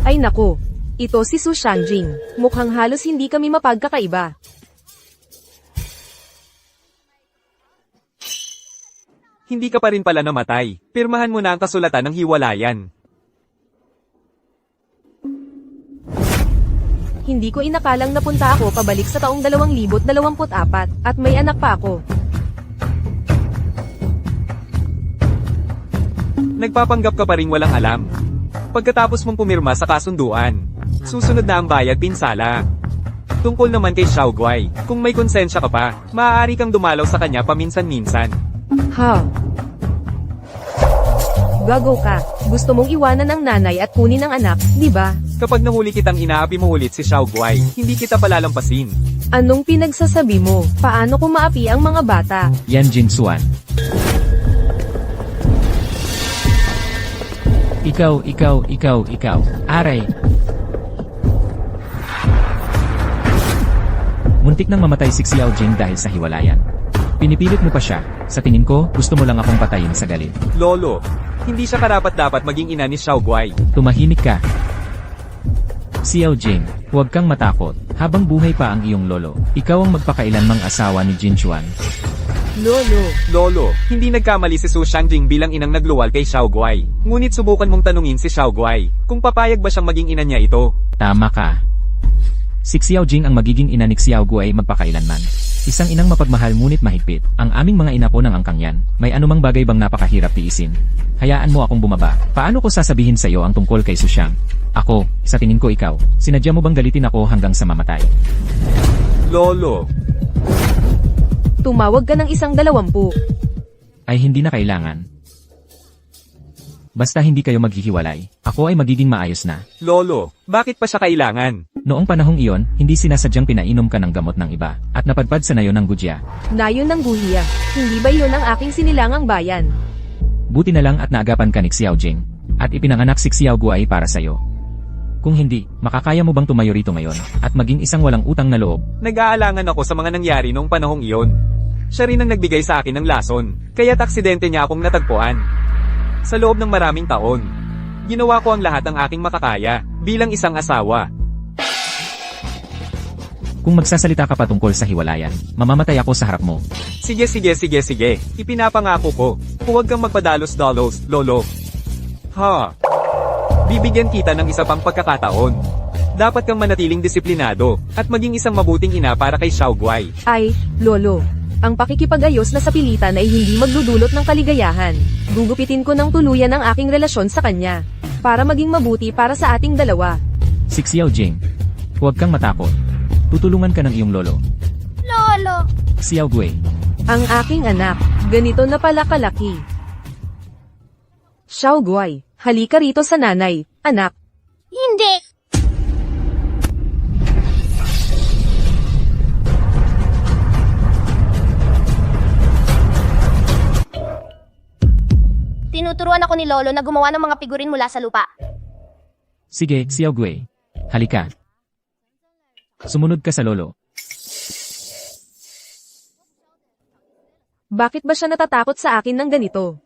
Ay nako. Ito si Su Shangjing. Mukhang halos hindi kami mapagkakaiba. Hindi ka pa rin pala namatay. Pirmahan mo na ang kasulatan ng hiwalayan. Hindi ko inakalang napunta ako pabalik sa taong 2024 at may anak pa ako. Nagpapanggap ka pa rin walang alam. Pagkatapos mong pumirma sa kasunduan, susunod na ang bayad pinsala. Tungkol naman kay Xiao Guai, kung may konsensya ka pa, maaari kang dumalaw sa kanya paminsan-minsan. Ha? Gago ka. Gusto mong iwanan ang nanay at kunin ang anak, di ba? Kapag nahuli kitang inaapi mo ulit si Xiao Guai, hindi kita palalampasin. Anong pinagsasabi mo? Paano ko maapi ang mga bata? Yan Jinsuan. Ikaw. Aray. Muntik nang mamatay si Xiao Jing dahil sa hiwalayan. Pinipilit mo pa siya. Sa tingin ko, gusto mo lang akong patayin sa galit. Lolo, hindi siya karapat-dapat maging ina ni Xiao Guai. Tumahimik ka. Xiao Jing, huwag kang matakot. Habang buhay pa ang iyong lolo, ikaw ang magpakailanmang asawa ni Jinchuan. Lolo, hindi nagkamali si Su Shangjing bilang inang nagluwal kay Xiao Guai. Ngunit subukan mong tanungin si Xiao Guai, kung papayag ba siyang maging ina niya ito. Tama ka. Si Xiao Jing ang magiging ina ni Xiao Guai magpakailanman. Isang inang mapagmahal ngunit mahigpit. Ang aming mga ina po ng angkang yan. May anumang bagay bang napakahirap tiisin? Hayaan mo akong bumaba. Paano ko sasabihin sa iyo ang tungkol kay Su Xiang? Ako, sa tingin ko ikaw, sinadya mo bang galitin ako hanggang sa mamatay? Lolo, Tumawag ka ng 120. Ay hindi na kailangan. Basta hindi kayo maghihiwalay, ako ay magiging maayos na. Lolo, bakit pa siya kailangan? Noong panahong iyon, hindi sinasadyang pinainom ka ng gamot ng iba, at napadpad sa nayo ng gudya. Nayon ng guhiya. Hindi ba iyon ang aking sinilangang bayan? Buti na lang at naagapan ka ni Xiao Jing, at ipinanganak si Xiao Guai para sa'yo. Kung hindi, makakaya mo bang tumayo rito ngayon, at maging isang walang utang na loob? Nag-aalangan ako sa mga nangyari noong panahong iyon. Siya rin ang nagbigay sa akin ng lason, kaya't aksidente niya akong natagpuan. Sa loob ng maraming taon, ginawa ko ang lahat ng aking makakaya, bilang isang asawa. Kung magsasalita ka pa tungkol sa hiwalayan, mamamatay ako sa harap mo. Sige. Ipinapangako ko. Huwag kang magpadalos-dalos, Lolo. Ha? Bibigyan kita ng isa pang pagkakataon. Dapat kang manatiling disiplinado, at maging isang mabuting ina para kay Xiao Guai. Ay, Lolo. Ang pakikipag-ayos na sa pilitan ay hindi magludulot ng kaligayahan. Gugupitin ko ng tuluyan ang aking relasyon sa kanya. Para maging mabuti para sa ating dalawa. Si Xiao Jing, huwag kang matakot. Tutulungan ka ng iyong lolo. Lolo! Xiao Guai. Ang aking anak, ganito na pala kalaki. Xiao Guai, halika rito sa nanay, anak. Hindi! Tinuturuan ako ni Lolo na gumawa ng mga figurin mula sa lupa. Sige, Xiao Guai. Halika. Sumunod ka sa lolo. Bakit ba siya natatakot sa akin ng ganito?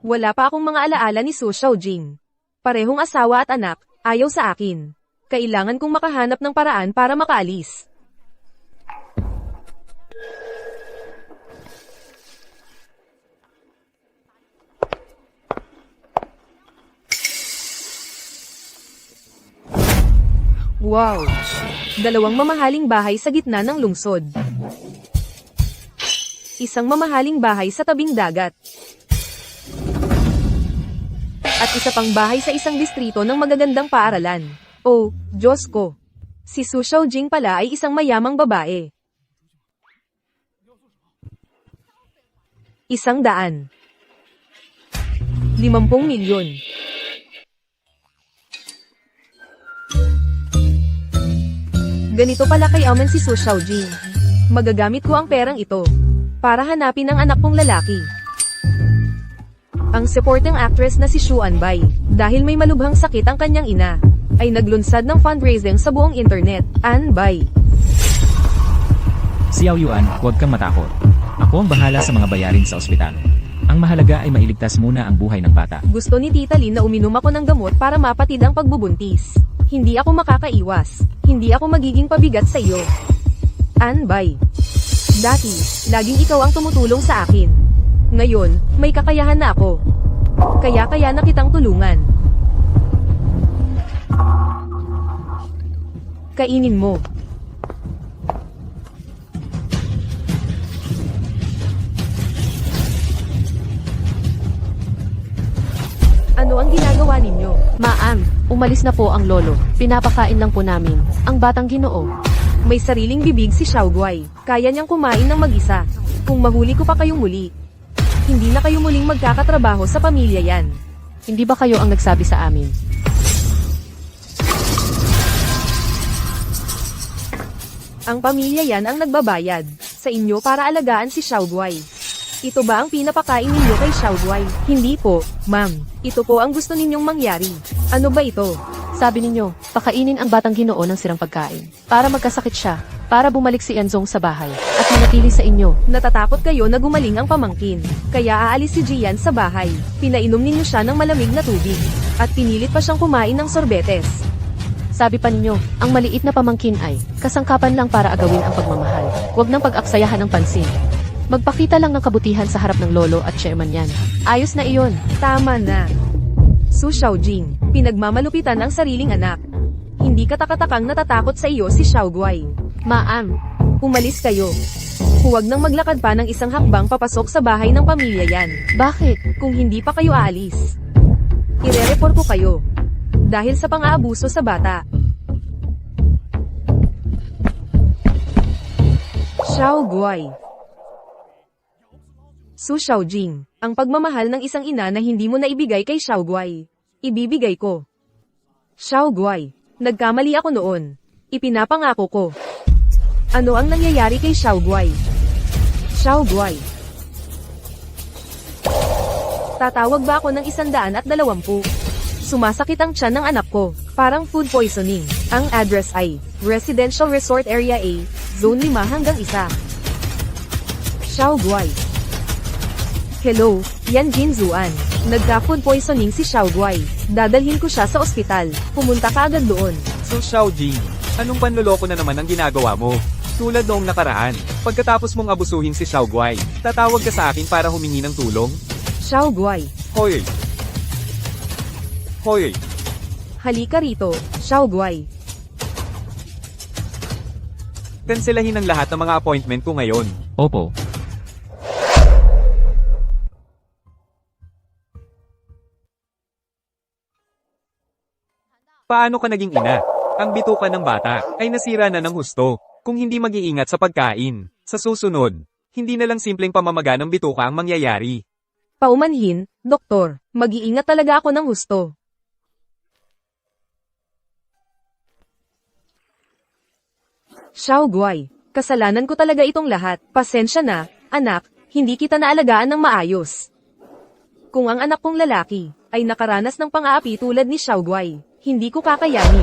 Wala pa akong mga alaala ni Su Xiaojing. Parehong asawa at anak, ayaw sa akin. Kailangan kong makahanap ng paraan para makaalis. Wow! Dalawang mamahaling bahay sa gitna ng lungsod. Isang mamahaling bahay sa tabing dagat. At isa pang bahay sa isang distrito ng magagandang paaralan. Oh, Diyos ko! Si Su Xiaojing pala ay isang mayamang babae. 100. 50 milyon. Ganito pala kayaman si Su Xiaojing. Magagamit ko ang perang ito para hanapin ang anak kong lalaki. Ang supporting actress na si Xu Anbei, dahil may malubhang sakit ang kanyang ina, ay naglunsad ng fundraising sa buong internet. Anbei. Xiao Yuan, huwag kang matakot. Ako ang bahala sa mga bayarin sa ospital. Ang mahalaga ay mailigtas muna ang buhay ng bata. Gusto ni Tita Lin na uminom ako ng gamot para mapatid ang pagbubuntis. Hindi ako makakaiwas. Hindi ako magiging pabigat sa iyo. Anbay. Dati, laging ikaw ang tumutulong sa akin. Ngayon, may kakayahan na ako. Kaya na kitang tulungan. Kainin mo. Ano ang ginagawa ninyo? Ma'am, umalis na po ang lolo. Pinapakain lang po namin ang batang Ginoo. May sariling bibig si Xiaoguai. Kaya niyang kumain ng mag-isa. Kung mahuli ko pa kayong muli, hindi na kayo muling magkakatrabaho sa pamilya yan. Hindi ba kayo ang nagsabi sa amin? Ang pamilya yan ang nagbabayad sa inyo para alagaan si Xiaoguai. Ito ba ang pinapakain ninyo kay Xiaoguai? Hindi po, ma'am. Ito po ang gusto ninyong mangyari. Ano ba ito? Sabi ninyo, pakainin ang batang Ginoo ng sirang pagkain. Para magkasakit siya. Para bumalik si Enzong sa bahay. At manatili sa inyo. Natatakot kayo na gumaling ang pamangkin. Kaya aalis si Jian sa bahay. Pinainom ninyo siya ng malamig na tubig. At pinilit pa siyang kumain ng sorbetes. Sabi pa ninyo, ang maliit na pamangkin ay kasangkapan lang para agawin ang pagmamahal. Huwag nang pag-aksayahan ng pansin. Magpakita lang ng kabutihan sa harap ng lolo at chairman yan. Ayos na iyon. Tama na. Su Xiaojing, pinagmamalupitan ang sariling anak. Hindi katakatakang natatakot sa iyo si Xiaoguai. Ma'am, Umalis kayo. Huwag nang maglakad pa ng isang hakbang papasok sa bahay ng pamilya yan. bakit? Kung hindi pa kayo aalis, ire-report ko kayo. Dahil sa pang-aabuso sa bata. Xiaoguai. Su Xiaojing, ang pagmamahal ng isang ina na hindi mo naibigay kay Xiaoguai. Ibibigay ko. Xiaoguai, nagkamali ako noon. Ipinapangako ko. Ano ang nangyayari kay Xiaoguai? Xiaoguai. Tatawag ba ako ng 120? Sumasakit ang tiyan ng anak ko. Parang food poisoning. Ang address ay Residential Resort Area A, Zone 5 hanggang 1. Xiaoguai. Hello, yan Jin Zuan. Nagka-food poisoning si Xiaoguai. Dadalhin ko siya sa ospital. Pumunta ka agad doon. So Xiaojing, anong panloloko na naman ang ginagawa mo? Tulad noong nakaraan, pagkatapos mong abusuhin si Xiaoguai, tatawag ka sa akin para humingi ng tulong? Xiaoguai. Hoy! Hoy! Halika rito, Xiaoguai. Kanselahin ang lahat ng mga appointment ko ngayon. Opo. Paano ka naging ina? Ang bituka ng bata ay nasira na ng husto. Kung hindi mag-iingat sa pagkain, sa susunod, hindi na lang simpleng pamamaga ng bituka ang mangyayari. Paumanhin, doktor, mag-iingat talaga ako ng husto. Xiaoguai, kasalanan ko talaga itong lahat. Pasensya na, anak, hindi kita naalagaan ng maayos. Kung ang anak kong lalaki ay nakaranas ng pang-aapi tulad ni Xiaoguai, hindi ko kakayanin.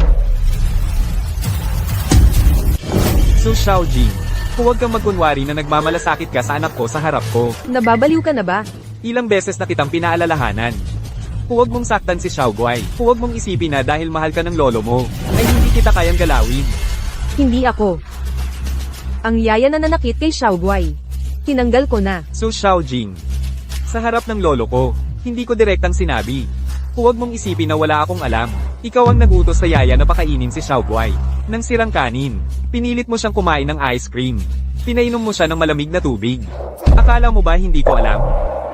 So Xiaojing, huwag kang magkunwari na nagmamalasakit ka sa anak ko sa harap ko. Nababaliw ka na ba? Ilang beses na kitang pinaalalahanan. Huwag mong saktan si Xiaoguai. Huwag mong isipin na dahil mahal ka ng lolo mo, ay hindi kita kayang galawin. Hindi ako. Ang yaya na nanakit kay Xiaoguai. Tinanggal ko na. So Xiaojing, sa harap ng lolo ko, hindi ko direktang sinabi. Huwag mong isipin na wala akong alam. Ikaw ang nagutos sa yaya na pakainin si Xiaoguai ng sirang kanin. Pinilit mo siyang kumain ng ice cream. Pinainom mo siya ng malamig na tubig. Akala mo ba hindi ko alam?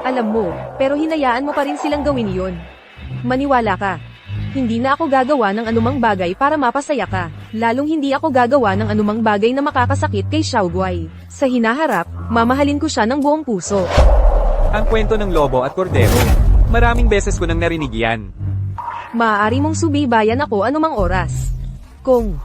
Alam mo, pero hinayaan mo pa rin silang gawin iyon. Maniwala ka. Hindi na ako gagawa ng anumang bagay para mapasaya ka. Lalong hindi ako gagawa ng anumang bagay na makakasakit kay Xiaoguai. Sa hinaharap, mamahalin ko siya ng buong puso. Ang kwento ng lobo at kordero. Maraming beses ko nang narinig yan. Maaari mong subaybayan ako anumang oras. Kung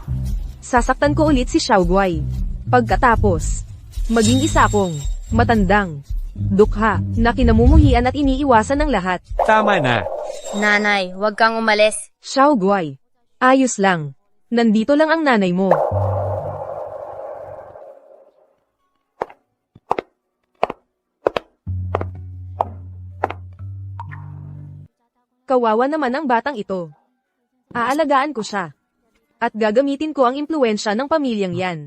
sasaktan ko ulit si Xiaoguai. Pagkatapos, maging isa akong matandang dukha na kinamumuhian at iniiwasan ng lahat. Tama na. Nanay, huwag kang umalis. Xiaoguai. Ayos lang. Nandito lang ang nanay mo. Kawawa naman ang batang ito. Aalagaan ko siya. At gagamitin ko ang impluensya ng pamilyang yan.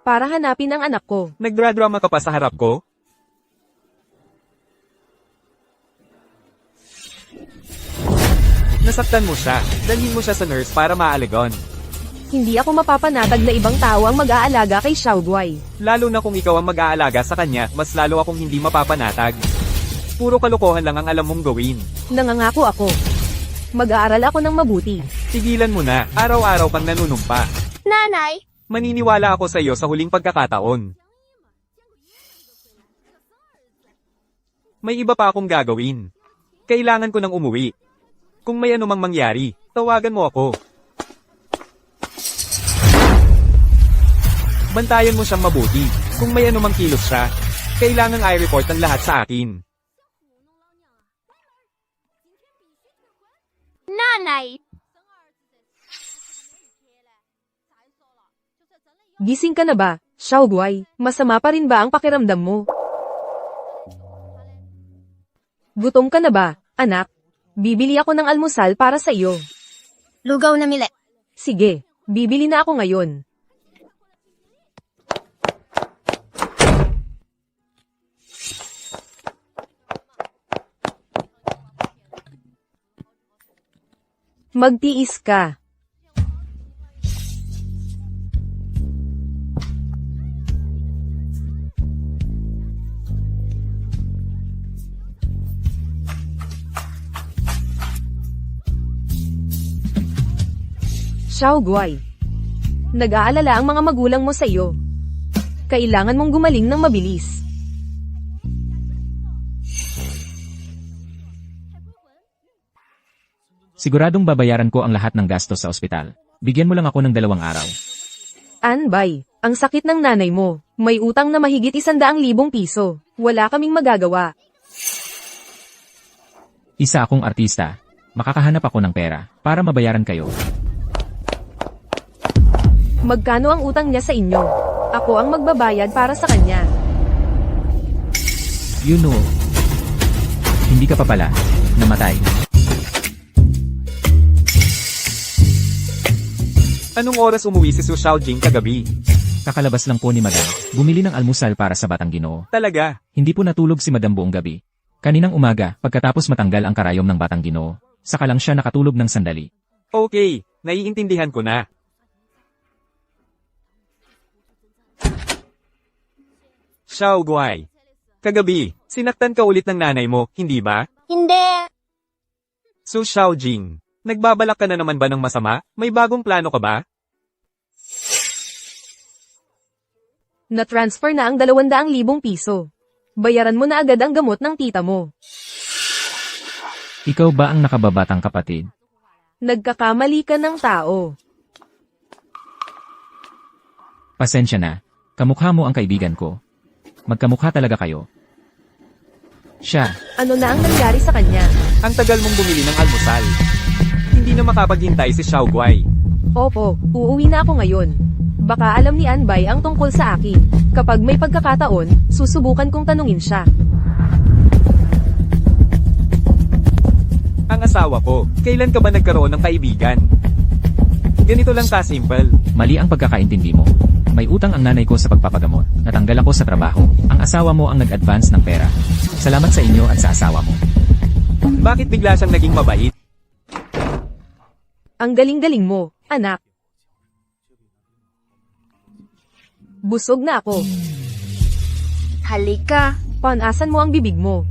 Para hanapin ang anak ko. Nagdradrama ka pa sa harap ko? Nasaktan mo siya. Dalhin mo siya sa nurse para maaligon. Hindi ako mapapanatag na ibang tao ang mag-aalaga kay Xiaoguai. Lalo na kung ikaw ang mag-aalaga sa kanya, mas lalo akong hindi mapapanatag. Puro kalokohan lang ang alam mong gawin. Nangangako ako. Mag-aaral ako ng mabuti. Tigilan mo na, araw-araw kang nanunumpa. Nanay, Maniniwala ako sa iyo sa huling pagkakataon. May iba pa akong gagawin. Kailangan ko nang umuwi. Kung may anumang mangyari, tawagan mo ako. Bantayan mo siyang mabuti. Kung may anumang kilos siya, kailangang i-report ang lahat sa akin. nanay, Gising ka na ba, Xiaoguai? Masama pa rin ba ang pakiramdam mo? Gutom ka na ba, anak? Bibili ako ng almusal para sa iyo. lugaw na mili. Sige, bibili na ako ngayon. Magtiis ka. Xiaoguai. Nag-aalala ang mga magulang mo sa iyo. Kailangan mong gumaling ng mabilis. Siguradong babayaran ko ang lahat ng gastos sa ospital. Bigyan mo lang ako ng 2 araw. Anbay, ang sakit ng nanay mo. May utang na mahigit 100,000 piso. Wala kaming magagawa. Isa akong artista. Makakahanap ako ng pera para mabayaran kayo. Magkano ang utang niya sa inyo? Ako ang magbabayad para sa kanya. You know. Hindi ka pa pala namatay. Anong oras umuwi si Su Xiaojing kagabi? Kakalabas lang po ni Madam. Bumili ng almusal para sa Batang Ginoo. Talaga? Hindi po natulog si Madam buong gabi. Kaninang umaga, pagkatapos matanggal ang karayom ng Batang Ginoo, saka lang siya nakatulog ng sandali. Okay, naiintindihan ko na. Xiaoguai. Kagabi, sinaktan ka ulit ng nanay mo, hindi ba? Hindi. Su Xiaojing, nagbabalak ka na naman ba ng masama? May bagong plano ka ba? Na-transfer na ang 200,000 piso. Bayaran mo na agad ang gamot ng tita mo. Ikaw ba ang nakababatang kapatid? Nagkakamali ka ng tao. Pasensya na. Kamukha mo ang kaibigan ko. Magkamukha talaga kayo. Siya, Ano na ang nangyari sa kanya? Ang tagal mong bumili ng almusal. Hindi na makapaghintay si Xiaoguai. Opo, uuwi na ako ngayon. Baka alam ni Anbay ang tungkol sa akin. Kapag may pagkakataon, susubukan kong tanungin siya. Ang asawa ko, kailan ka ba nagkaroon ng kaibigan? Ganito lang ka-simple. mali ang pagkakaintindi mo. May utang ang nanay ko sa pagpapagamot. Natanggal ako sa trabaho. Ang asawa mo ang nag-advance ng pera. Salamat sa inyo at sa asawa mo. Bakit bigla siyang naging mabait? Ang galing-galing mo, anak. Busog na ako. Halika. Panasan mo ang bibig mo.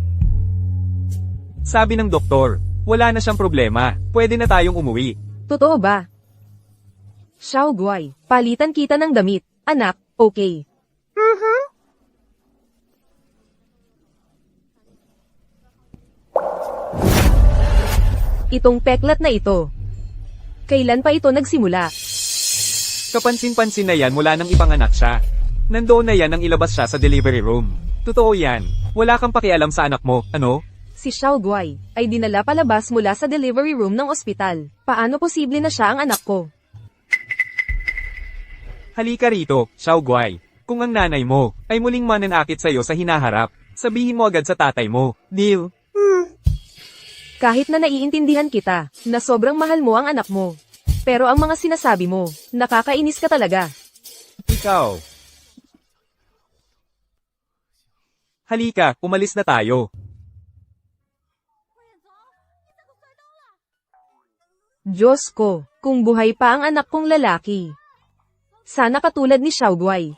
Sabi ng doktor, wala na siyang problema. Pwede na tayong umuwi. Totoo ba? Xiaoguai, palitan kita ng damit. Anak, okay. Itong peklat na ito. Kailan pa ito nagsimula? Kapansin-pansin na yan mula nang ipanganak siya. Nandoon na yan nang ilabas siya sa delivery room. Totoo yan. Wala kang pakialam sa anak mo, ano? Si Xiaoguai ay dinala palabas mula sa delivery room ng ospital. Paano posible na siya ang anak ko? Halika rito, Xiaoguai. Kung ang nanay mo ay muling mananakit sa'yo sa hinaharap, sabihin mo agad sa tatay mo. Deal? Kahit na naiintindihan kita, na sobrang mahal mo ang anak mo. Pero ang mga sinasabi mo, nakakainis ka talaga. Ikaw. Halika, umalis na tayo. Diyos ko, kung buhay pa ang anak kong lalaki. Sana katulad ni Xiaoguai,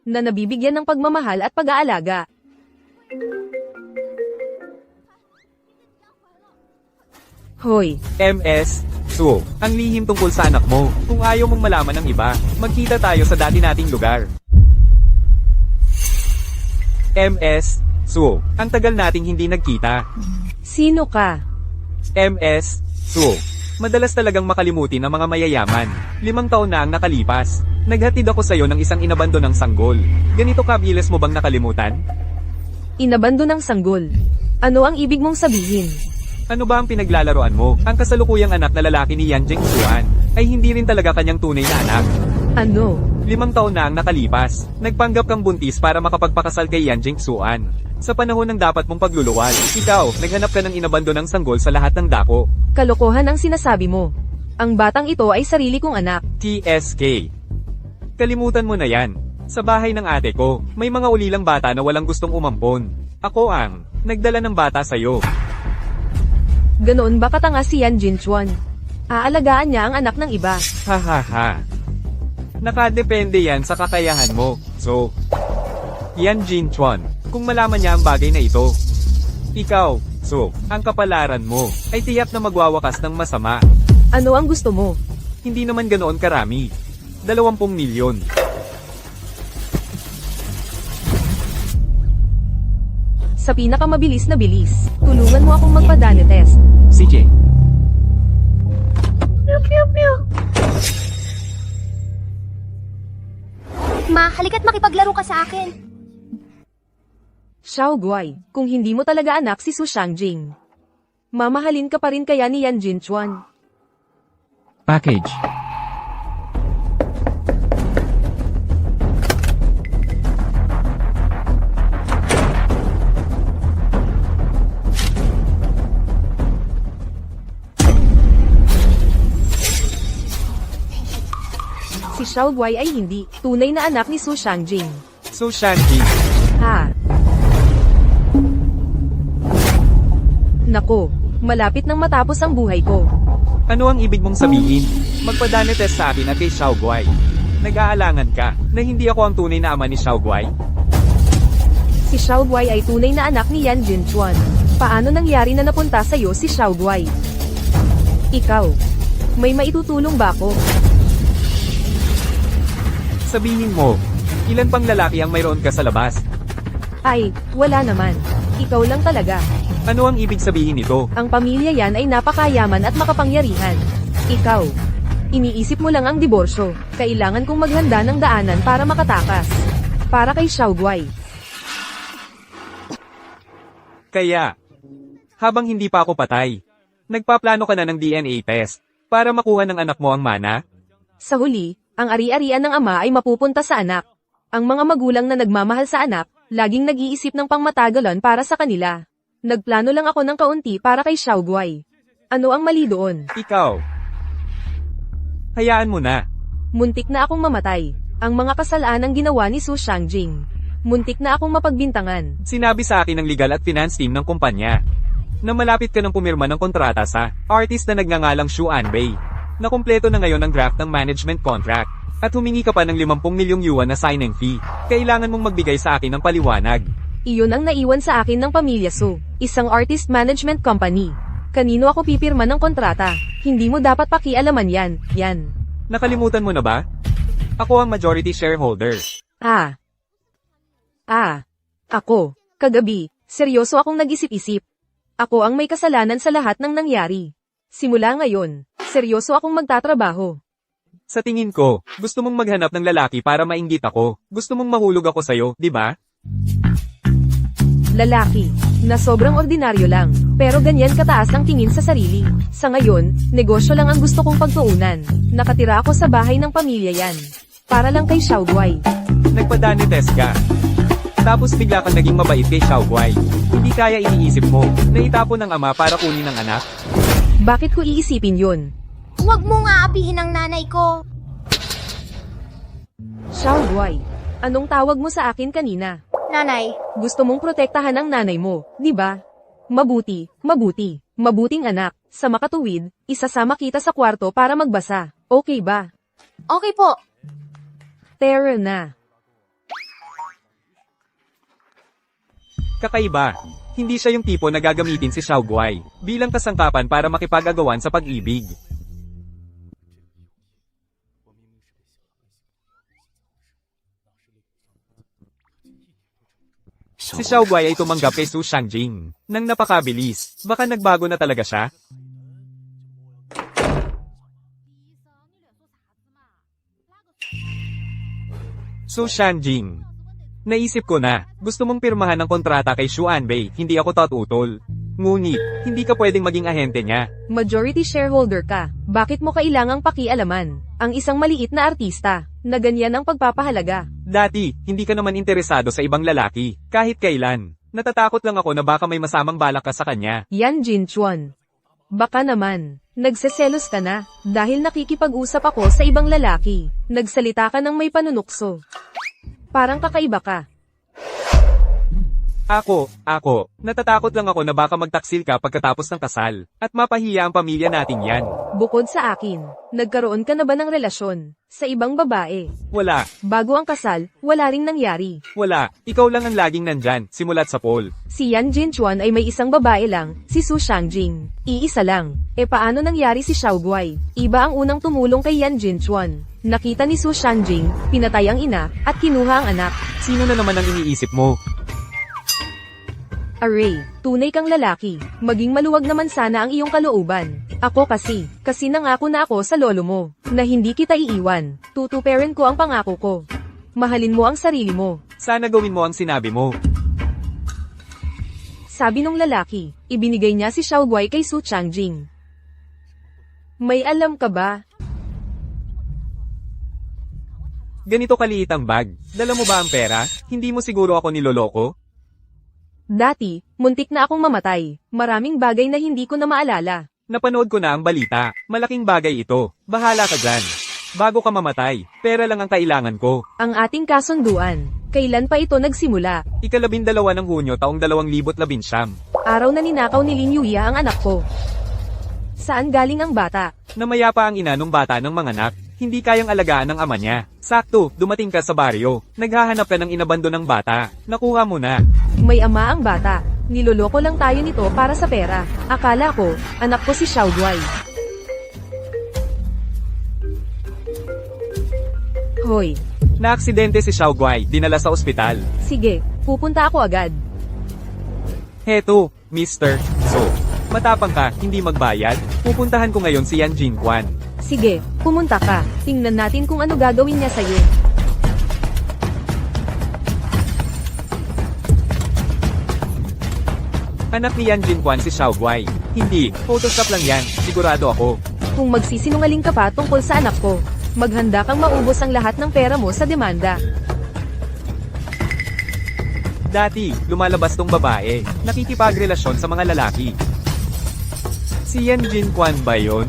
na nabibigyan ng pagmamahal at pag-aalaga. Hoy, MS, Suo, ang lihim tungkol sa anak mo. Kung ayaw mong malaman ng iba, magkita tayo sa dati nating lugar. MS, Suo, ang tagal nating hindi nagkita. sino ka? MS, Suo, madalas talagang makalimutin ang mga mayayaman. 5 taon na ang nakalipas. Naghatid ako sa'yo ng isang inabandonang sanggol. Ganito kabilis mo bang nakalimutan? Inabando ng sanggol. Ano ang ibig mong sabihin? Ano ba ang pinaglalaroan mo? Ang kasalukuyang anak na lalaki ni Yan Jingxuan ay hindi rin talaga kanyang tunay na anak. Ano? 5 taon na ang nakalipas. Nagpanggap kang buntis para makapagpakasal kay Yan Jingxuan. Sa panahon ng dapat mong pagluluwal, ikaw, naghanap ka ng inabandonang sanggol sa lahat ng dako. Kalokohan ang sinasabi mo. Ang batang ito ay sarili kong anak. TSK. Kalimutan mo na yan. Sa bahay ng ate ko, may mga ulilang bata na walang gustong umampon. Ako ang nagdala ng bata sa'yo. Ganoon ba katanga si Yan Jinchuan? Aalagaan niya ang anak ng iba. Ha ha ha. Nakadepende yan sa kakayahan mo. So, Yan Jinchuan, kung malaman niya ang bagay na ito. Ikaw, so, ang kapalaran mo, ay tiyak na magwawakas ng masama. Ano ang gusto mo? Hindi naman ganoon karami. 20 milyon. Sa pinakamabilis na bilis, tulungan mo akong magpa-DNA test. CJ. Ma, halika't makipaglaro ka sa akin. Xiaoguai, kung hindi mo talaga anak si Su Shangjing, mamahalin ka pa rin kaya ni Yan Jinchuan. Package. Si Xiaoguai ay hindi tunay na anak ni Su Shangjing. So, Shanti, Ha? Nako, malapit nang matapos ang buhay ko. ano ang ibig mong sabihin? Magpadane test sa akin at kay Xiaoguai. Nag-aalangan ka na hindi ako ang tunay na ama ni Xiaoguai? Si Xiaoguai ay tunay na anak ni Yan Jinchuan. Paano nangyari na napunta sa'yo si Xiaoguai? Ikaw, may maitutulong ba ako? Sabihin mo, ilan pang lalaki ang mayroon ka sa labas? Ay, wala naman. Ikaw lang talaga. Ano ang ibig sabihin nito? Ang pamilya yan ay napakayaman at makapangyarihan. Ikaw, iniisip mo lang ang diborsyo. Kailangan kong maghanda ng daanan para makatakas. Para kay Xiaoguai. Kaya, habang hindi pa ako patay, nagpaplano ka na ng DNA test para makuha ng anak mo ang mana? Sa huli, ang ari-arian ng ama ay mapupunta sa anak. Ang mga magulang na nagmamahal sa anak, laging nag-iisip ng pangmatagalan para sa kanila. Nagplano lang ako ng kaunti para kay Xiaoguai. Ano ang mali doon? Ikaw. Hayaan mo na. Muntik na akong mamatay. Ang mga kasalanang ginawa ni Su Shangjing. Muntik na akong mapagbintangan. Sinabi sa akin ng legal at finance team ng kumpanya na malapit ka ng pumirma ng kontrata sa artist na nagngangalang Xu Anbei. Nakumpleto na ngayon ang draft ng management contract. At humingi ka pa ng 50 milyong yuan na signing fee. Kailangan mong magbigay sa akin ng paliwanag. Iyon ang naiwan sa akin ng pamilya Su, isang artist management company. Kanino ako pipirma ng kontrata? Hindi mo dapat pakialaman yan. Nakalimutan mo na ba? Ako ang majority shareholder. Ako, kagabi, seryoso akong nag-isip-isip. Ako ang may kasalanan sa lahat ng nangyari. Simula ngayon, seryoso akong magtatrabaho. Sa tingin ko, gusto mong maghanap ng lalaki para mainggit ako. Gusto mong mahulog ako sa'yo, di ba? Lalaki, na sobrang ordinaryo lang, pero ganyan kataas ang tingin sa sarili. Sa ngayon, negosyo lang ang gusto kong pagtuunan. Nakatira ako sa bahay ng pamilya yan. Para lang kay Xiaoguai. Nagpadani test ka. Tapos bigla kang naging mabait kay Xiaoguai. Hindi kaya iniisip mo, na itapon ng ama para kunin ng anak? Bakit ko iisipin yun? Huwag mo nga apihin ang nanay ko. Xiaoguai, anong tawag mo sa akin kanina? Nanay, Gusto mong protektahan ang nanay mo, di ba? Mabuti, mabuting anak. Sa makatuwid, isasama kita sa kwarto para magbasa. Okay ba? okay po. Tara na. Kakaiba. Hindi siya yung tipo na gagamitin si Xiaoguai bilang kasangkapan para makipag-agawan sa pag-ibig. Si Xiaoguai ay tumanggap kay Su Shangjing nang napakabilis. Baka nagbago na talaga siya? Su Shangjing. Naisip ko na, gusto mong pirmahan ng kontrata kay Xu Anbei, hindi ako tatutol. Ngunit, hindi ka pwedeng maging ahente niya. Majority shareholder ka. Bakit mo kailangang pakialaman? Ang isang maliit na artista, na ganyan ang pagpapahalaga. Dati, hindi ka naman interesado sa ibang lalaki, kahit kailan. Natatakot lang ako na baka may masamang balak ka sa kanya. Yan Jinchuan. Baka naman, nagseselos ka na, dahil nakikipag-usap ako sa ibang lalaki. Nagsalita ka ng may panunukso. Parang kakaiba ka. Ako, natatakot lang ako na baka magtaksil ka pagkatapos ng kasal, at mapahiya ang pamilya nating yan. Bukod sa akin, nagkaroon ka na ba ng relasyon sa ibang babae? Wala, Bago ang kasal, wala ring nangyari. wala, ikaw lang ang laging nandyan, simulat sa poll. Si Yan Jinchuan ay may isang babae lang, si Su Shangjing. Iisa lang. E paano nangyari si Xiaoguai? Iba ang unang tumulong kay Yan Jinchuan. Nakita ni Su Shangjing, pinatay ang ina, at kinuha ang anak. Sino na naman ang iniisip mo? Array, tunay kang lalaki. Maging maluwag naman sana ang iyong kalooban. Ako kasi nangako na ako sa lolo mo, na hindi kita iiwan. Tutuperin ko ang pangako ko. Mahalin mo ang sarili mo. Sana gawin mo ang sinabi mo. Sabi nung lalaki, ibinigay niya si Xiaoguai kay Su Shangjing. May alam ka ba? Ganito kaliit ang bag. Dala mo ba ang pera? Hindi mo siguro ako niloloko? Dati, muntik na akong mamatay. Maraming bagay na hindi ko na maalala. Napanood ko na ang balita. Malaking bagay ito. Bahala ka dyan. Bago ka mamatay, pera lang ang kailangan ko. Ang ating kasunduan. Kailan pa ito nagsimula? Ika-12 ng Hunyo taong 2019. Araw na ninakaw ni Lin Yuya ang anak ko. Saan galing ang bata? Namaya pa ang ina nung bata ng manganak. Hindi kayang alagaan ng ama niya. Sakto, dumating ka sa baryo. Naghahanap ka ng inabando ng bata. Nakuha mo na. May ama ang bata. Niloloko lang tayo nito para sa pera. Akala ko, anak ko si Xiaoguai. Hoy, Naaksidente si Xiaoguai, dinala sa ospital. sige, pupunta ako agad. Heto, Mr. So, matapang ka, hindi magbayad? Pupuntahan ko ngayon si Yan Jinquan. Sige, pumunta ka. Tingnan natin kung ano gagawin niya sa'yo. Anak ni Yan Jinquan si Xiaoguai. Hindi, Photoshop lang yan, sigurado ako. Kung magsisinungaling ka pa tungkol sa anak ko, maghanda kang maubos ang lahat ng pera mo sa demanda. Dati, lumalabas tong babae, nakikipagrelasyon sa mga lalaki. Si Yan Jinquan ba yun?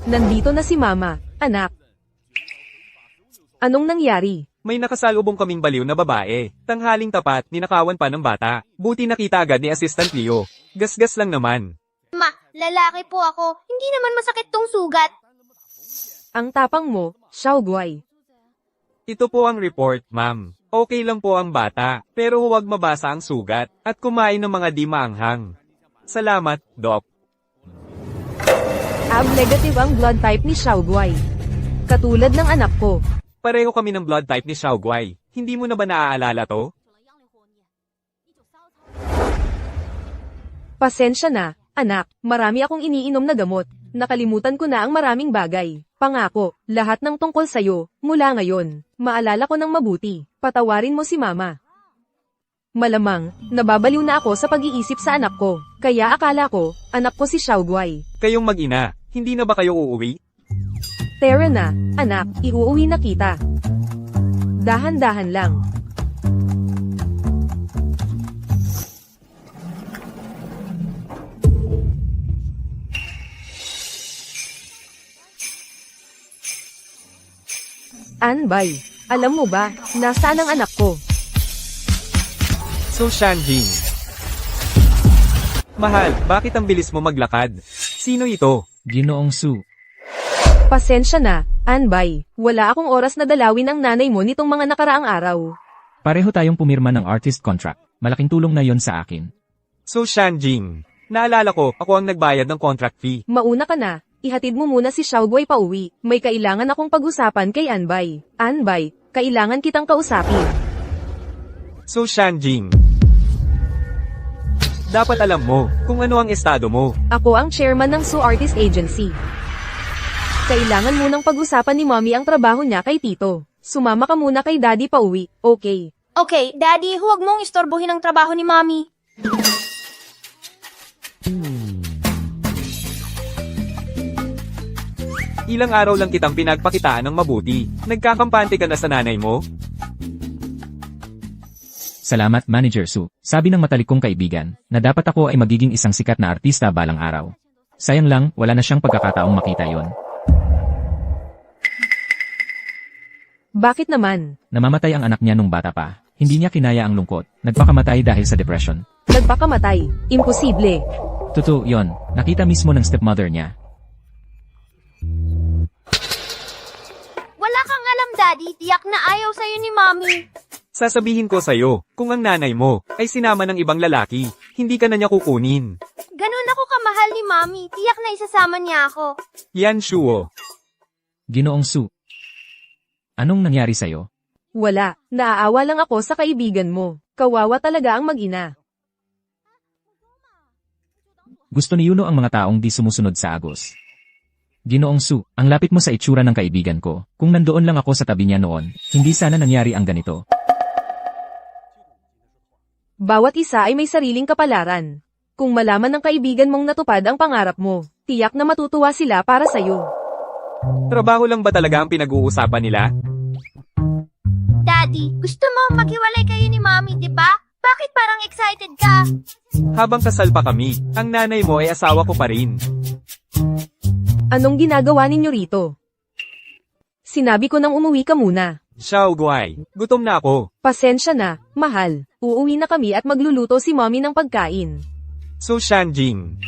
Nandito na si mama, anak. Anong nangyari? May nakasalubong kaming baliw na babae. Tanghaling tapat, ninakawan pa ng bata. Buti nakita agad ni Assistant Leo. Gasgas lang naman. Ma, lalaki po ako. Hindi naman masakit tong sugat. Ang tapang mo, Xiaoguai. Ito po ang report, ma'am. Okay lang po ang bata, pero huwag mabasa ang sugat, at kumain ng mga di maanghang. Salamat, Doc. AB negative ang blood type ni Xiaoguai. Katulad ng anak ko. Pareho kami ng blood type ni Xiaoguai. Hindi mo na ba naaalala to? Pasensya na, anak. Marami akong iniinom na gamot. Nakalimutan ko na ang maraming bagay. Pangako, lahat ng tungkol sa'yo, mula ngayon, maalala ko ng mabuti. Patawarin mo si mama. Malamang, nababaliw na ako sa pag-iisip sa anak ko. Kaya akala ko, anak ko si Xiaoguai. Kayong mag-ina, hindi na ba kayo uuwi? Tara na, anak, iuuwi na kita. Dahan-dahan lang. Anbay, alam mo ba, nasaan ang anak ko? So Shanjing. Mahal, bakit ang bilis mo maglakad? Sino ito? Ginoong Su. Pasensya na, Anbay, wala akong oras na dalawin ang nanay mo nitong mga nakaraang araw. Pareho tayong pumirma ng artist contract. Malaking tulong na yon sa akin. So Shanjing. Naalala ko, ako ang nagbayad ng contract fee. Mauna ka na, ihatid mo muna si Xiaoguai pauwi. May kailangan akong pag-usapan kay Anbay. Anbay, kailangan kitang kausapin. So Shanjing. Dapat alam mo kung ano ang estado mo. Ako ang chairman ng Su Artist Agency. Kailangan munang pag-usapan ni Mommy ang trabaho niya kay Tito. Sumama ka muna kay Daddy pauwi, okay? Okay, Daddy, huwag mong istorbohin ang trabaho ni Mommy. Ilang araw lang kitang pinagpakitaan ng mabuti. Nagkakampante ka na sa nanay mo? Salamat, Manager Su. Sabi ng matalik kong kaibigan, na dapat ako ay magiging isang sikat na artista balang araw. Sayang lang, wala na siyang pagkakataong makita yon. Bakit naman? Namamatay ang anak niya nung bata pa. Hindi niya kinaya ang lungkot. Nagpakamatay dahil sa depression. Nagpakamatay. Imposible. Totoo yon. Nakita mismo ng stepmother niya. Wala kang alam, Daddy. Tiyak na ayaw sa'yo ni Mommy. Sasabihin ko sa'yo, kung ang nanay mo ay sinama ng ibang lalaki, hindi ka na niya kukunin. Ganun ako kamahal ni Mommy. Tiyak na isasama niya ako. Yan Shuo. Ginoong Su. Anong nangyari sa'yo? Wala. Naaawa lang ako sa kaibigan mo. Kawawa talaga ang mag-ina. Gusto ni Yuno ang mga taong di sumusunod sa agos. Ginoong Su, ang lapit mo sa itsura ng kaibigan ko. Kung nandoon lang ako sa tabi niya noon, hindi sana nangyari ang ganito. Bawat isa ay may sariling kapalaran. Kung malaman ng kaibigan mong natupad ang pangarap mo, tiyak na matutuwa sila para sa'yo. Trabaho lang ba talaga ang pinag-uusapan nila? Daddy, gusto mo maghiwalay kayo ni Mommy, di ba? Bakit parang excited ka? Habang kasal pa kami, ang nanay mo ay asawa ko pa rin. Anong ginagawa ninyo rito? Sinabi ko nang umuwi ka muna. Xiaoguai, gutom na ako. Pasensya na, mahal. Uuwi na kami at magluluto si Mommy ng pagkain. So Shanjing.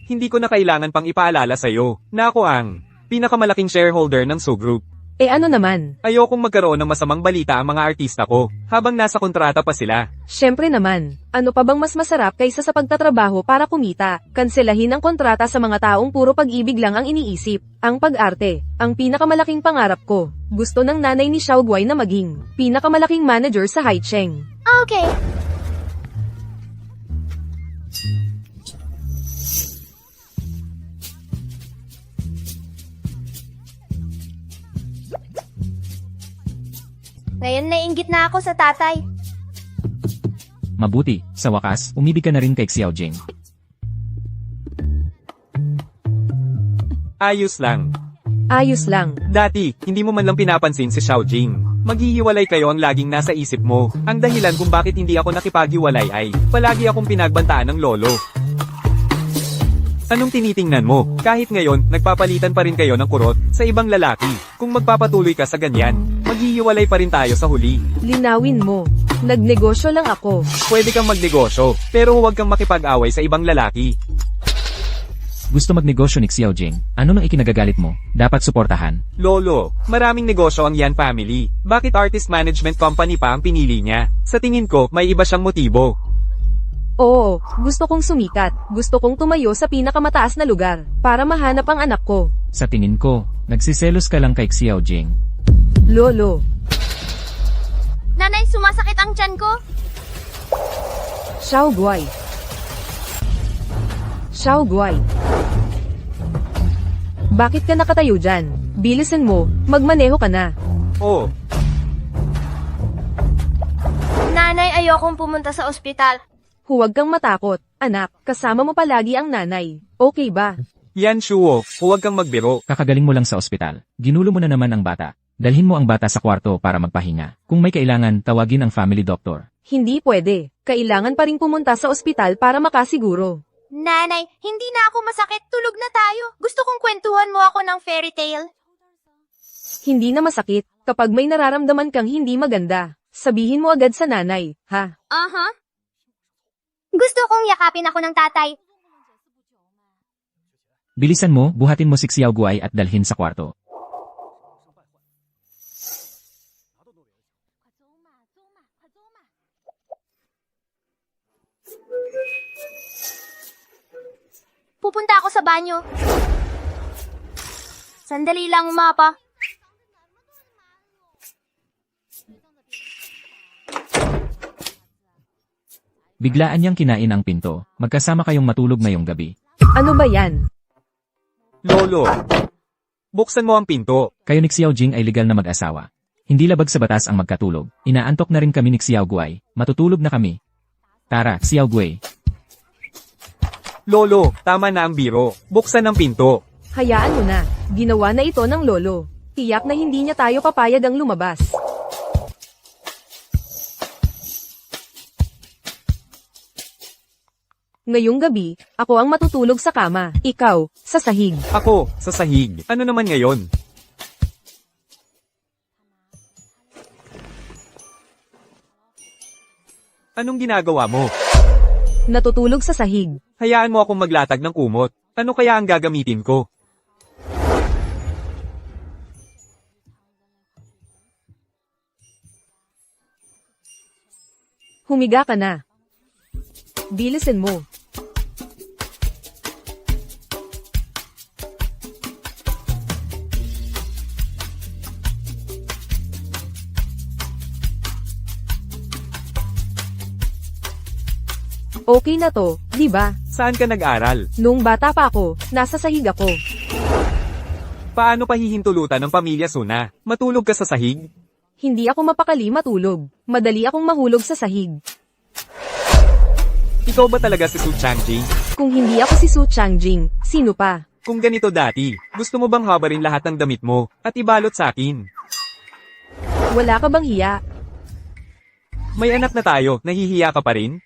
Hindi ko na kailangan pang ipaalala sa'yo na ako ang pinakamalaking shareholder ng Su Group. Eh ano naman? Ayokong magkaroon ng masamang balita ang mga artista ko, habang nasa kontrata pa sila. Syempre naman, ano pa bang mas masarap kaysa sa pagtatrabaho para kumita? Kanselahin ang kontrata sa mga taong puro pag-ibig lang ang iniisip. Ang pag-arte, ang pinakamalaking pangarap ko. Gusto ng nanay ni Xiaoguai na maging pinakamalaking manager sa Haicheng. Okay. Ngayon nainggit na ako sa tatay. Mabuti, sa wakas, umibig ka na rin kay Xiao Jing. Ayos lang. Ayos lang. Dati, hindi mo man lang pinapansin si Xiao Jing. Maghihiwalay kayo ang laging nasa isip mo. Ang dahilan kung bakit hindi ako nakipaghiwalay ay, palagi akong pinagbantaan ng lolo. Anong tinitingnan mo? Kahit ngayon, nagpapalitan pa rin kayo ng kurot sa ibang lalaki. Kung magpapatuloy ka sa ganyan, maghihiwalay pa rin tayo sa huli. Linawin mo. Nagnegosyo lang ako. Pwede kang magnegosyo, pero huwag kang makipag-away sa ibang lalaki. Gusto magnegosyo ni Xiao Jing. Ano nang ikinagagalit mo? Dapat suportahan. Lolo, maraming negosyo ang Yan family. Bakit artist management company pa ang pinili niya? Sa tingin ko, may iba siyang motibo. Oo, gusto kong sumikat. Gusto kong tumayo sa pinakamataas na lugar para mahanap ang anak ko. Sa tingin ko, nagsiselos ka lang kay Xiao Jing. Lolo, Nanay, sumasakit ang tiyan ko. Xiaoguai. Xiaoguai. Bakit ka nakatayo dyan? Bilisan mo, magmaneho ka na. Oh, Nanay, ayokong pumunta sa ospital. Huwag kang matakot, anak, kasama mo palagi ang nanay. Okay ba? Yan Shuo, huwag kang magbiro. Kakagaling mo lang sa ospital. Ginulo mo na naman ang bata. Dalhin mo ang bata sa kwarto para magpahinga. Kung may kailangan, tawagin ang family doctor. Hindi pwede. Kailangan pa rin pumunta sa ospital para makasiguro. Nanay, hindi na ako masakit. Tulog na tayo. Gusto kong kwentuhan mo ako ng fairy tale. Hindi na masakit. Kapag may nararamdaman kang hindi maganda, sabihin mo agad sa nanay, ha? Aha. Gusto kong yakapin ako ng tatay. Bilisan mo, buhatin mo si Xiao Guai at dalhin sa kwarto. Pupunta ako sa banyo. Sandali lang, mapa. Biglaan niyang kinain ang pinto. Magkasama kayong matulog ngayong gabi. Ano ba yan? Lolo, buksan mo ang pinto. Kayo ni Xiao Jing ay legal na mag-asawa. Hindi labag sa batas ang magkatulog. Inaantok na rin kami ni Xiao Guai. Matutulog na kami. Tara, Xiao Guai. Lolo, tama na ang biro. Buksan ang pinto. Hayaan mo na. Ginawa na ito ng lolo. Tiyak na hindi niya tayo papayag ang lumabas. Ngayong gabi, ako ang matutulog sa kama. Ikaw, sa sahig. Ako, sa sahig. Ano naman ngayon? Anong ginagawa mo? Natutulog sa sahig. Hayaan mo akong maglatag ng kumot. Ano kaya ang gagamitin ko? Humiga ka na. Bilisin mo. Okay na to, di ba? Saan ka nag-aral? Nung bata pa ako, nasa sahig ako. Paano pahihintulutan ng pamilya Suna? Matulog ka sa sahig? Hindi ako mapakali matulog. Madali akong mahulog sa sahig. Ikaw ba talaga si Su Changjing? Kung hindi ako si Su Changjing, sino pa? Kung ganito dati, gusto mo bang habarin lahat ng damit mo at ibalot sa akin? Wala ka bang hiya? May anak na tayo, nahihiya ka pa rin?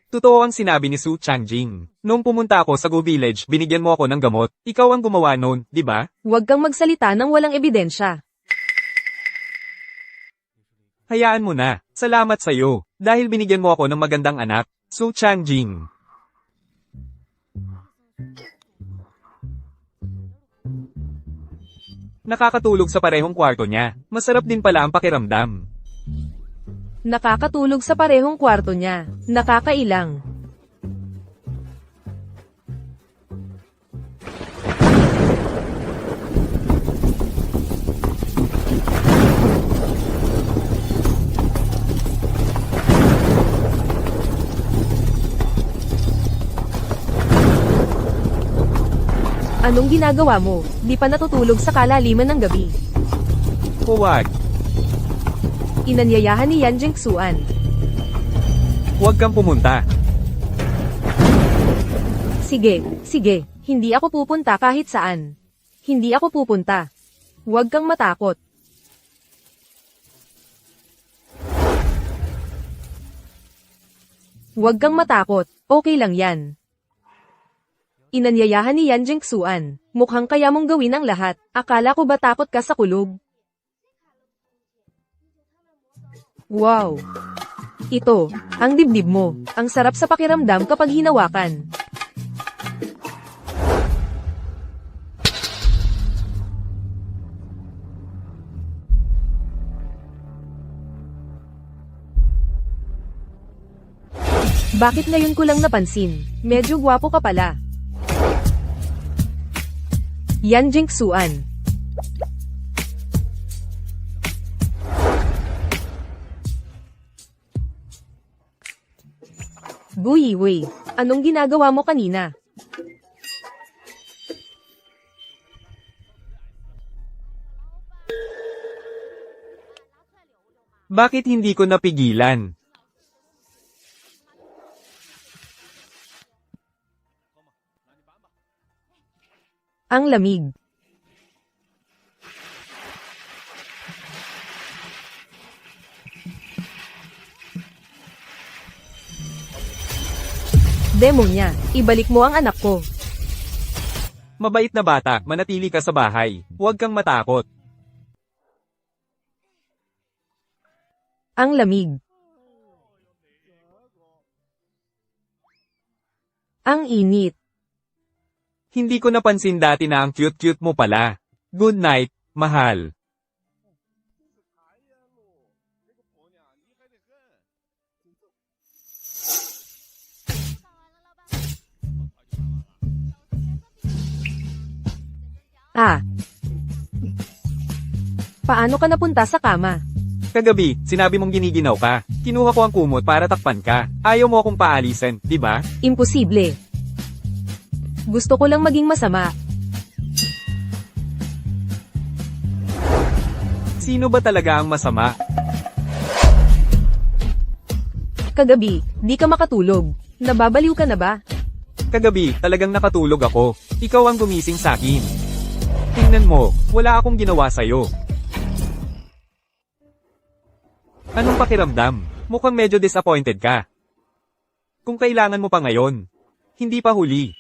Totoo ang sinabi ni Su Changjing. Noong pumunta ako sa Go Village, binigyan mo ako ng gamot. Ikaw ang gumawa noon, di ba? Huwag kang magsalita ng walang ebidensya. Hayaan mo na. Salamat sa'yo. Dahil binigyan mo ako ng magandang anak, Su Changjing. Nakakatulog sa parehong kwarto niya. Masarap din pala ang pakiramdam. Nakakatulog sa parehong kwarto niya. Nakakailang. Anong ginagawa mo? Di pa natutulog sa kalaliman ng gabi. Huwag. Inanyayahan ni Yan Jingxuan. Huwag kang pumunta. Sige, sige. Hindi ako pupunta kahit saan. Hindi ako pupunta. Huwag kang matakot. Huwag kang matakot. Okay lang yan. Inanyayahan ni Yan Jingxuan. Mukhang kaya mong gawin ang lahat. Akala ko ba takot ka sa kulog? Wow! Ito, ang dibdib mo. Ang sarap sa pakiramdam kapag hinawakan. Bakit ngayon ko lang napansin? Medyo gwapo ka pala. Yan Jingxuan. Buiwei, anong ginagawa mo kanina? Bakit hindi ko napigilan? Ang lamig. Demonya, ibalik mo ang anak ko. Mabait na bata, manatili ka sa bahay. Huwag kang matakot. Ang lamig. Ang init. Hindi ko napansin dati na ang cute-cute mo pala. Good night, mahal. Ah. Paano ka napunta sa kama? Kagabi, sinabi mong giniginaw ka. Kinuha ko ang kumot para takpan ka. Ayaw mo akong paalisin, di ba? Imposible. Gusto ko lang maging masama. Sino ba talaga ang masama? Kagabi, di ka makatulog. Nababaliw ka na ba? Kagabi, talagang nakatulog ako. Ikaw ang gumising sa akin. Tingnan mo, wala akong ginawa sa'yo. Anong pakiramdam? Mukhang medyo disappointed ka. Kung kailangan mo pa ngayon, hindi pa huli.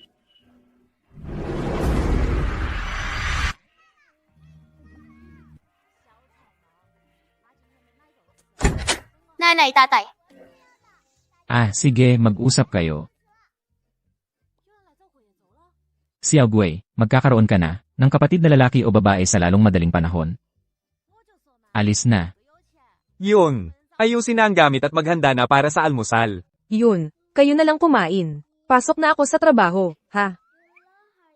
Nanay, tatay. Ah, sige, mag-usap kayo. Xiao Gui, magkakaroon ka na ng kapatid na lalaki o babae sa lalong madaling panahon. Alis na. Yun, ayusin na ang gamit at maghanda na para sa almusal. Yun, kayo na lang kumain. Pasok na ako sa trabaho, ha?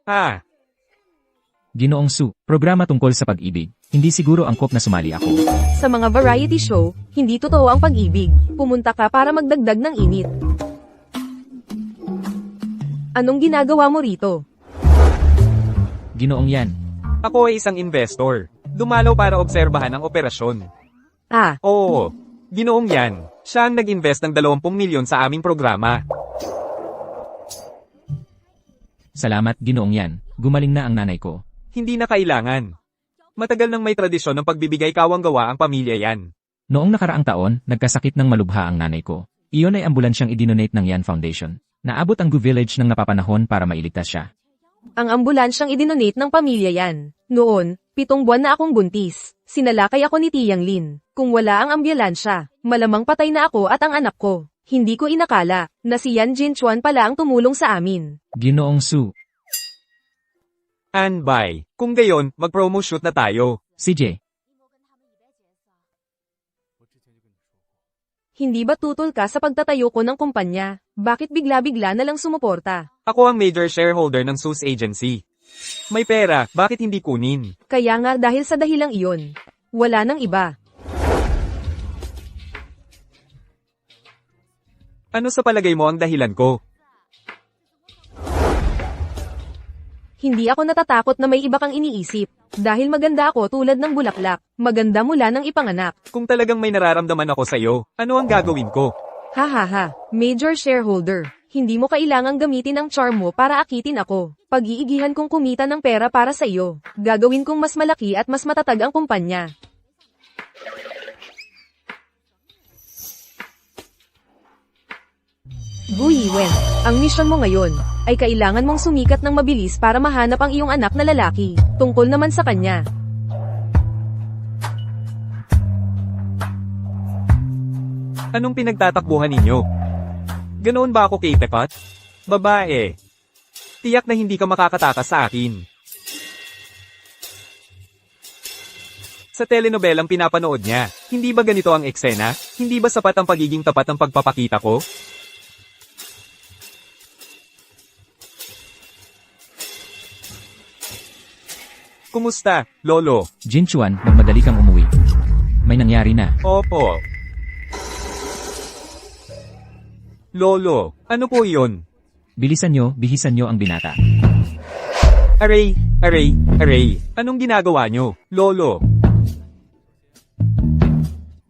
Ah, Ginoong Su, programa tungkol sa pag-ibig. Hindi siguro angkop na sumali ako. Sa mga variety show, hindi totoo ang pag-ibig. Pumunta ka para magdagdag ng init. Anong ginagawa mo rito? Ginoong yan. ako ay isang investor. Dumalaw para obserbahan ang operasyon. Ah, Oo, ginoong yan. Siya ang nag-invest ng 20 milyon sa aming programa. Salamat, Ginoong yan. Gumaling na ang nanay ko. Hindi na kailangan. Matagal nang may tradisyon ng pagbibigay kawang-gawa ang pamilya yan. Noong nakaraang taon, nagkasakit ng malubha ang nanay ko. Iyon ay ambulansyang idinonate ng Yan Foundation. Naabot ang Gu Village ng napapanahon para mailigtas siya. ang ambulansyang idinonate ng pamilya yan. Noon, 7 buwan na akong buntis. Sinalakay ako ni Tiyang Lin. Kung wala ang ambulansya, malamang patay na ako at ang anak ko. Hindi ko inakala na si Yan Jinchuan pala ang tumulong sa amin. Ginoong Su, And bye. Kung gayon, mag-promo shoot na tayo. CJ, Hindi ba tutol ka sa pagtatayo ko ng kumpanya? Bakit bigla-bigla na lang sumuporta? Ako ang major shareholder ng SUS Agency. May pera, bakit hindi kunin? Kaya nga dahil sa dahilang iyon. Wala nang iba. Ano sa palagay mo ang dahilan ko? Hindi ako natatakot na may iba kang iniisip. Dahil maganda ako tulad ng bulaklak. Maganda mula ng ipanganak. Kung talagang may nararamdaman ako sa'yo, ano ang gagawin ko? Ha ha ha, major shareholder. Hindi mo kailangang gamitin ang charm mo para akitin ako. Pag-iigihan kong kumita ng pera para sa iyo. Gagawin kong mas malaki at mas matatag ang kumpanya. Gu Yiwen, ang misyon mo ngayon ay kailangan mong sumikat ng mabilis para mahanap ang iyong anak na lalaki. Tungkol naman sa kanya. Anong pinagtatakbuhan ninyo? Ganoon ba ako kay Tepat? Babae. Tiyak na hindi ka makakatakas sa akin. Sa telenobelang pinapanood niya, hindi ba ganito ang eksena? Hindi ba sapat ang pagiging tapat ng pagpapakita ko? Kumusta, Lolo? Jinchuan, magmadali kang umuwi. May nangyari na. Opo. Lolo, ano po iyon? Bilisan nyo, bihisan nyo ang binata. Aray, aray, aray. Anong ginagawa nyo, Lolo?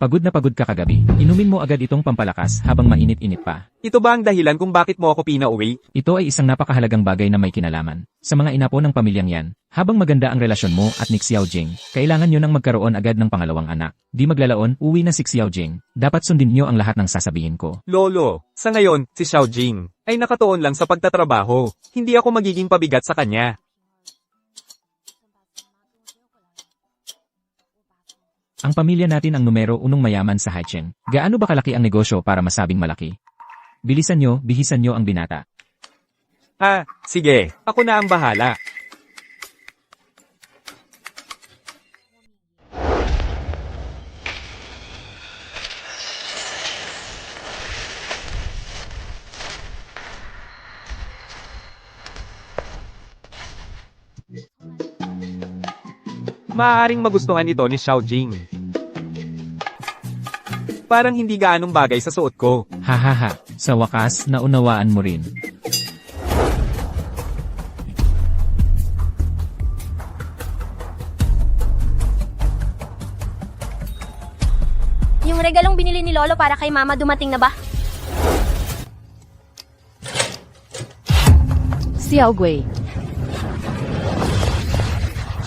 Pagod na pagod ka kagabi. Inumin mo agad itong pampalakas habang mainit-init pa. Ito ba ang dahilan kung bakit mo ako pinauwi? Ito ay isang napakahalagang bagay na may kinalaman. Sa mga inapo ng pamilyang yan, habang maganda ang relasyon mo at ni Xiao Jing, kailangan nyo nang magkaroon agad ng pangalawang anak. Di maglalaon, uwi na si Xiao Jing. Dapat sundin nyo ang lahat ng sasabihin ko. Lolo, sa ngayon, si Xiao Jing ay nakatuon lang sa pagtatrabaho. Hindi ako magiging pabigat sa kanya. Ang pamilya natin ang numero unong mayaman sa Haichen. Gaano ba kalaki ang negosyo para masabing malaki? Bilisan nyo, bihisan nyo ang binata. Sige, ako na ang bahala. Maaaring magustuhan ito ni Xiao Jing. Parang hindi gaanong bagay sa suot ko. Hahaha, sa wakas, naunawaan mo rin. Yung regalong binili ni Lolo para kay Mama dumating na ba? Xiao Gui.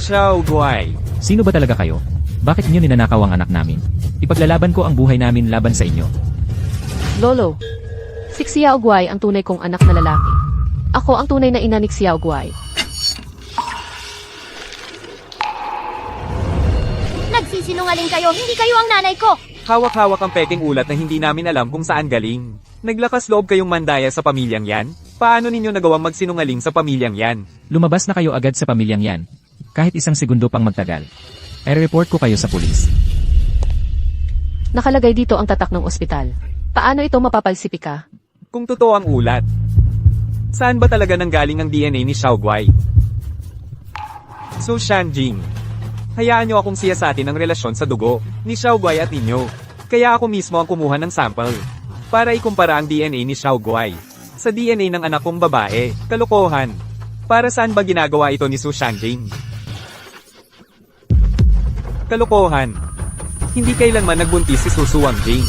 Xiao Guai. Sino ba talaga kayo? Bakit niyo ninanakaw ang anak namin? Ipaglalaban ko ang buhay namin laban sa inyo. Lolo. Si Xiao Gui ang tunay kong anak na lalaki. Ako ang tunay na ina ni Xiao Gui. Nagsisinungaling kayo, hindi kayo ang nanay ko! Hawak-hawak ang peking ulat na hindi namin alam kung saan galing. Naglakas loob kayong mandaya sa pamilyang yan? Paano ninyo nagawang magsinungaling sa pamilyang yan? Lumabas na kayo agad sa pamilyang yan. Kahit isang segundo pang magtagal. I-report ko kayo sa pulis. Nakalagay dito ang tatak ng ospital. Paano ito mapapalsipika? Kung totoo ang ulat, saan ba talaga nanggaling ang DNA ni Xiao Guai? So Shanjing, hayaan niyo akong siyasatin ang relasyon sa dugo ni Xiao Guai at inyo. Kaya ako mismo ang kumuha ng sample para ikumpara ang DNA ni Xiao Guai sa DNA ng anak kong babae. Kalokohan. Para saan ba ginagawa ito ni Su Shanjing? Kalokohan. Hindi kailanman nagbuntis si Su Suwangjing.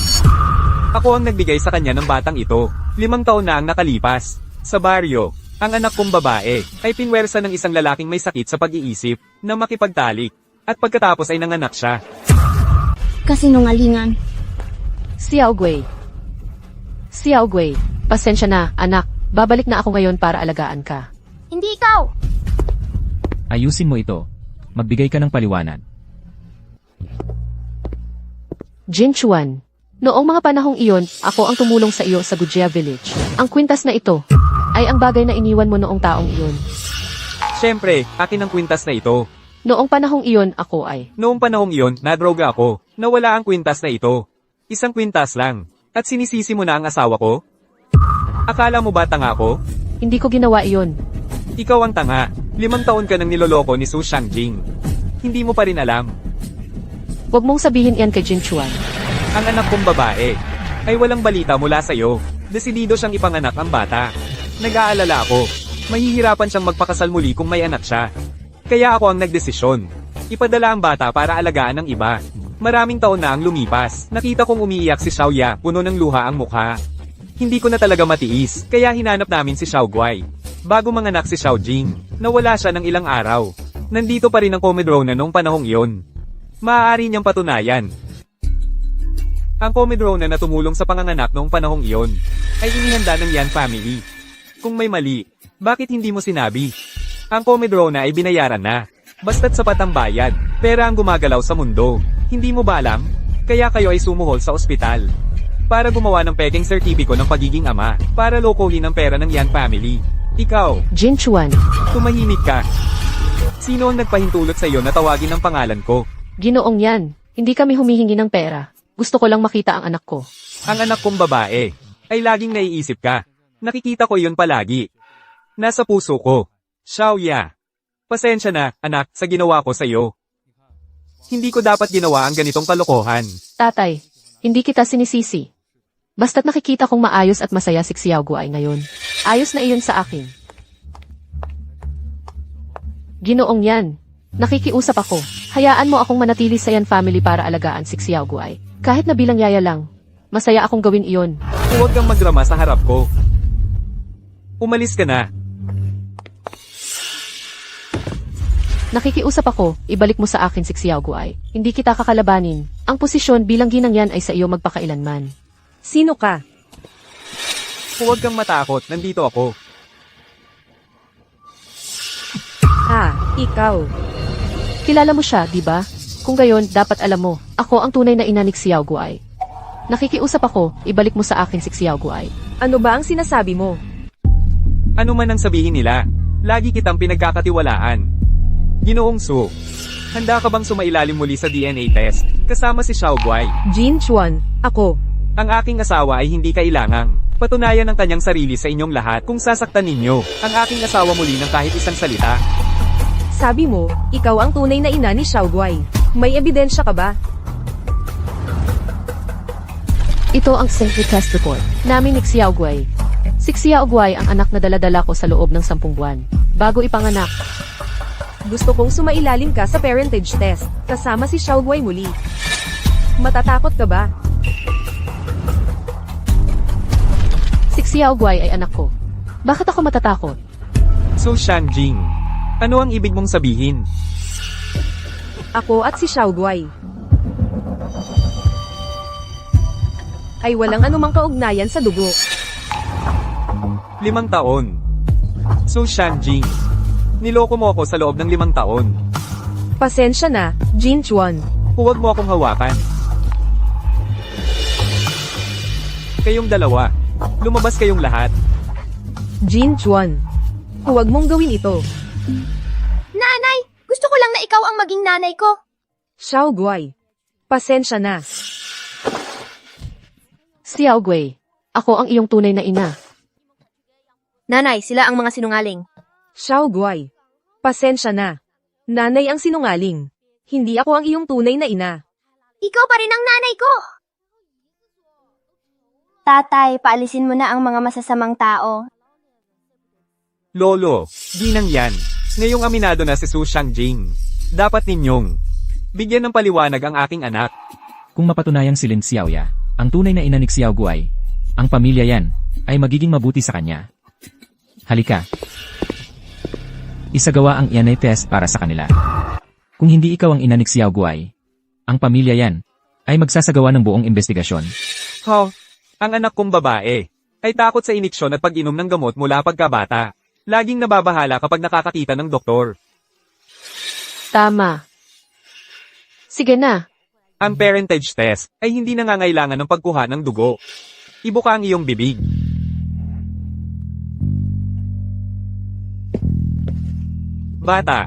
Ako ang nagbigay sa kanya ng batang ito. 5 taon na ang nakalipas. Sa baryo, ang anak kong babae ay pinwersa ng isang lalaking may sakit sa pag-iisip na makipagtalik. At pagkatapos ay nanganak siya. Kasinungalingan. Xiao Gui. Xiao Gui, pasensya na, anak. Babalik na ako ngayon para alagaan ka. Hindi ikaw! Ayusin mo ito. Magbigay ka ng paliwanag. Jin Chuan. Noong mga panahong iyon, ako ang tumulong sa iyo sa Gujia Village. Ang kwintas na ito ay ang bagay na iniwan mo noong taong iyon. Siyempre, akin ang kwintas na ito. Noong panahong iyon, ako ay... Noong panahong iyon, nadroga ako. Nawala ang kwintas na ito. Isang kwintas lang. At sinisisi mo na ang asawa ko? Akala mo ba tanga ako? Hindi ko ginawa iyon. Ikaw ang tanga. 5 taon ka nang niloloko ni Su Shangjing. Hindi mo pa rin alam. Huwag mong sabihin iyan kay Jin Chuan. Ang anak kong babae ay walang balita mula sa'yo. Desidido siyang ipanganak ang bata. Nag-aalala ako. Mahihirapan siyang magpakasal muli kung may anak siya. Kaya ako ang nagdesisyon. Ipadala ang bata para alagaan ng iba. Maraming taon na ang lumipas. Nakita kong umiiyak si Xiao Ya, puno ng luha ang mukha. Hindi ko na talaga matiis, kaya hinanap namin si Xiao Guai. Bago manganak si Xiao Jing, nawala siya ng ilang araw. Nandito pa rin ang Comedrona noong panahong iyon. Maaari niyang patunayan. Ang Comedrona na tumulong sa panganganak noong panahong iyon, ay inihanda ng Yan family. Kung may mali, bakit hindi mo sinabi? Ang Comedrona ay binayaran na. Basta't sapat ang bayad, pera ang gumagalaw sa mundo. Hindi mo ba alam? Kaya kayo ay sumuhol sa ospital. Para gumawa ng peking sertipiko ng pagiging ama, para lokohin ang pera ng Yan family. Ikaw, Jin Chuan. tumahimik ka. Sino ang nagpahintulot sa iyo na tawagin ang pangalan ko? Ginoong yan. Hindi kami humihingi ng pera. Gusto ko lang makita ang anak ko. Ang anak kong babae, ay laging naiisip ka. Nakikita ko yun palagi. Nasa puso ko. Xiao Ya. Pasensya na, anak, sa ginawa ko sa iyo. Hindi ko dapat ginawa ang ganitong kalokohan. Tatay, hindi kita sinisisi. Basta't nakikita kong maayos at masaya si Xiao Guai ngayon. Ayos na iyon sa akin. Ginoong yan. Nakikiusap ako. Hayaan mo akong manatili sa Yan family para alagaan si Xiao Guai. Kahit na bilang yaya lang. Masaya akong gawin iyon. Huwag kang magdrama sa harap ko. Umalis ka na. Nakikiusap ako, ibalik mo sa akin si Xiao Guai. Hindi kita kakalabanin. Ang posisyon bilang ginang yan ay sa iyo magpakailanman. Sino ka? Huwag kang matakot, nandito ako. Ikaw. Kilala mo siya, di ba? Kung gayon, dapat alam mo, ako ang tunay na ina ni Xiao Guai. Nakikiusap ako, ibalik mo sa akin si Xiao Guai. Ano ba ang sinasabi mo? Ano man ang sabihin nila, lagi kitang pinagkakatiwalaan. Ginoong Su, handa ka bang sumailalim muli sa DNA test, kasama si Xiao Guai? Jin Chuan, ako. Ang aking asawa ay hindi kailangang patunayan ang kanyang sarili sa inyong lahat kung sasaktan ninyo ang aking asawa muli ng kahit isang salita. Sabi mo, ikaw ang tunay na ina ni Xiao Guai. May ebidensya ka ba? Ito ang safety test report namin ni Xiao Guai. Si Xiao Guai ang anak na daladala ko sa loob ng 10 buwan. Bago ipanganak, Gusto kong sumailalim ka sa parentage test, kasama si Xiao Guai muli. Matatakot ka ba? si Xiao Guai ay anak ko. Bakit ako matatakot? So Shanjing, ano ang ibig mong sabihin? Ako at si Xiao Guai ay walang anumang kaugnayan sa dugo. 5 taon. So Shanjing, niloko mo ako sa loob ng 5 taon. Pasensya na, Jin Chuan. Huwag mo akong hawakan. Kayong dalawa, lumabas kayong lahat. Jin Chuan. Huwag mong gawin ito. Nanay, gusto ko lang na ikaw ang maging nanay ko. Xiao Guai. Pasensya na. Xiao Guai, ako ang iyong tunay na ina. Nanay, sila ang mga sinungaling. Xiao Guai. Pasensya na. Nanay ang sinungaling. Hindi ako ang iyong tunay na ina. Ikaw pa rin ang nanay ko. Tatay, paalisin mo na ang mga masasamang tao. Lolo, ginang yan. Ngayong aminado na si Su Shangjing. Dapat ninyong bigyan ng paliwanag ang aking anak. Kung mapatunayang si Lin Xiaoya, ang tunay na ina ni Xiao Guai, ang pamilya yan, ay magiging mabuti sa kanya. Halika. Isagawa ang DNA test para sa kanila. Kung hindi ikaw ang ina ni Xiao Guai, ang pamilya yan, ay magsasagawa ng buong investigasyon. Ho, ang anak kong babae ay takot sa iniksyon at pag-inom ng gamot mula pagkabata. Laging nababahala kapag nakakakita ng doktor. Tama. Sige na. Ang parentage test ay hindi nangangailangan ng pagkuha ng dugo. Ibuka ang iyong bibig. Bata,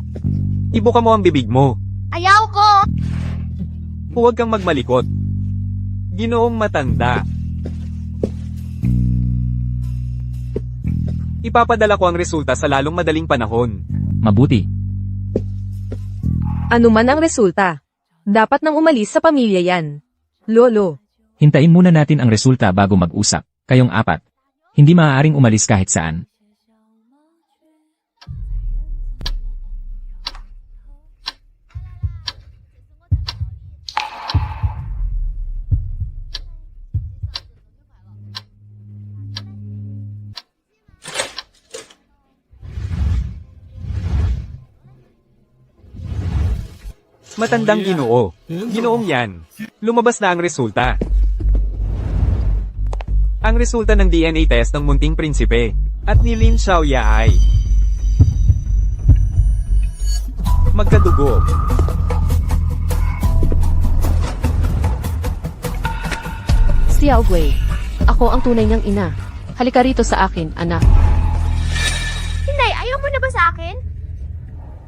ibuka mo ang bibig mo. Ayaw ko. Huwag kang magmalikot. Ginoong matanda. Ipapadala ko ang resulta sa lalong madaling panahon. Mabuti. Ano man ang resulta. Dapat nang umalis sa pamilya yan. Lolo. Hintayin muna natin ang resulta bago mag-usap. Kayong apat. Hindi maaaring umalis kahit saan. Matandang Ginoo. Ginoong yan. Lumabas na ang resulta. Ang resulta ng DNA test ng munting prinsipe at ni Lin Xiaoya ay magkadugo. Xiao Guai, ako ang tunay niyang ina. Halika rito sa akin, anak. Hinay, ayaw mo na ba sa akin?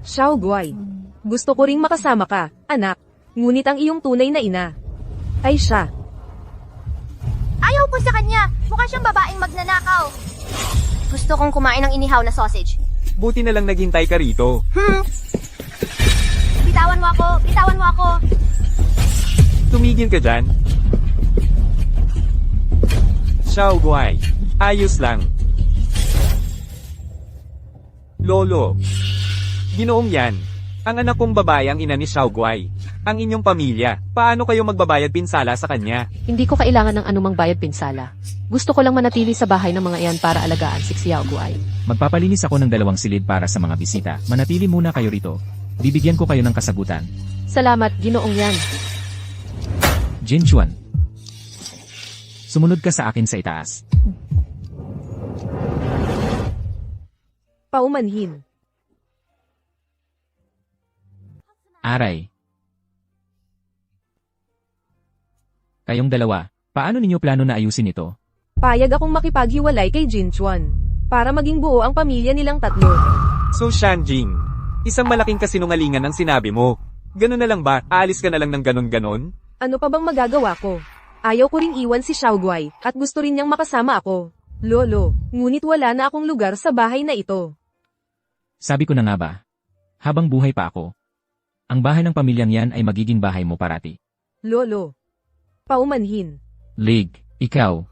Xiao Guai. Gusto ko ring makasama ka, anak. Ngunit ang iyong tunay na ina ay siya. Ayaw ko sa kanya. Mukha siyang babaeng magnanakaw. Gusto kong kumain ng inihaw na sausage. Buti na lang naghintay ka rito. Bitawan mo ako! Bitawan mo ako! Tumigil ka dyan. Xiao Guai. Ayos lang. Lolo. Ginoong yan. Ang anak kong babae ang ina ni Xiao Guai. Ang inyong pamilya, paano kayo magbabayad pinsala sa kanya? Hindi ko kailangan ng anumang bayad pinsala. Gusto ko lang manatili sa bahay ng mga iyan para alagaan si Xiao Guai. Magpapalinis ako ng 2 silid para sa mga bisita. Manatili muna kayo rito. Bibigyan ko kayo ng kasagutan. Salamat, ginoong yan. Jin Chuan. Sumunod ka sa akin sa itaas. Paumanhin. Aray. Kayong dalawa, paano ninyo plano na ayusin ito? Payag akong makipaghiwalay kay Jinchuan. Para maging buo ang pamilya nilang tatlo. So Shanjing, isang malaking kasinungalingan ang sinabi mo. Ganun na lang ba? Aalis ka na lang ng ganon-ganon? Ano pa bang magagawa ko? Ayaw ko ring iwan si Xiaoguai, at gusto rin niyang makasama ako. Lolo, ngunit wala na akong lugar sa bahay na ito. Sabi ko na nga ba? Habang buhay pa ako, ang bahay ng pamilyang yan ay magiging bahay mo parati. Lolo. Paumanhin. Lig, ikaw.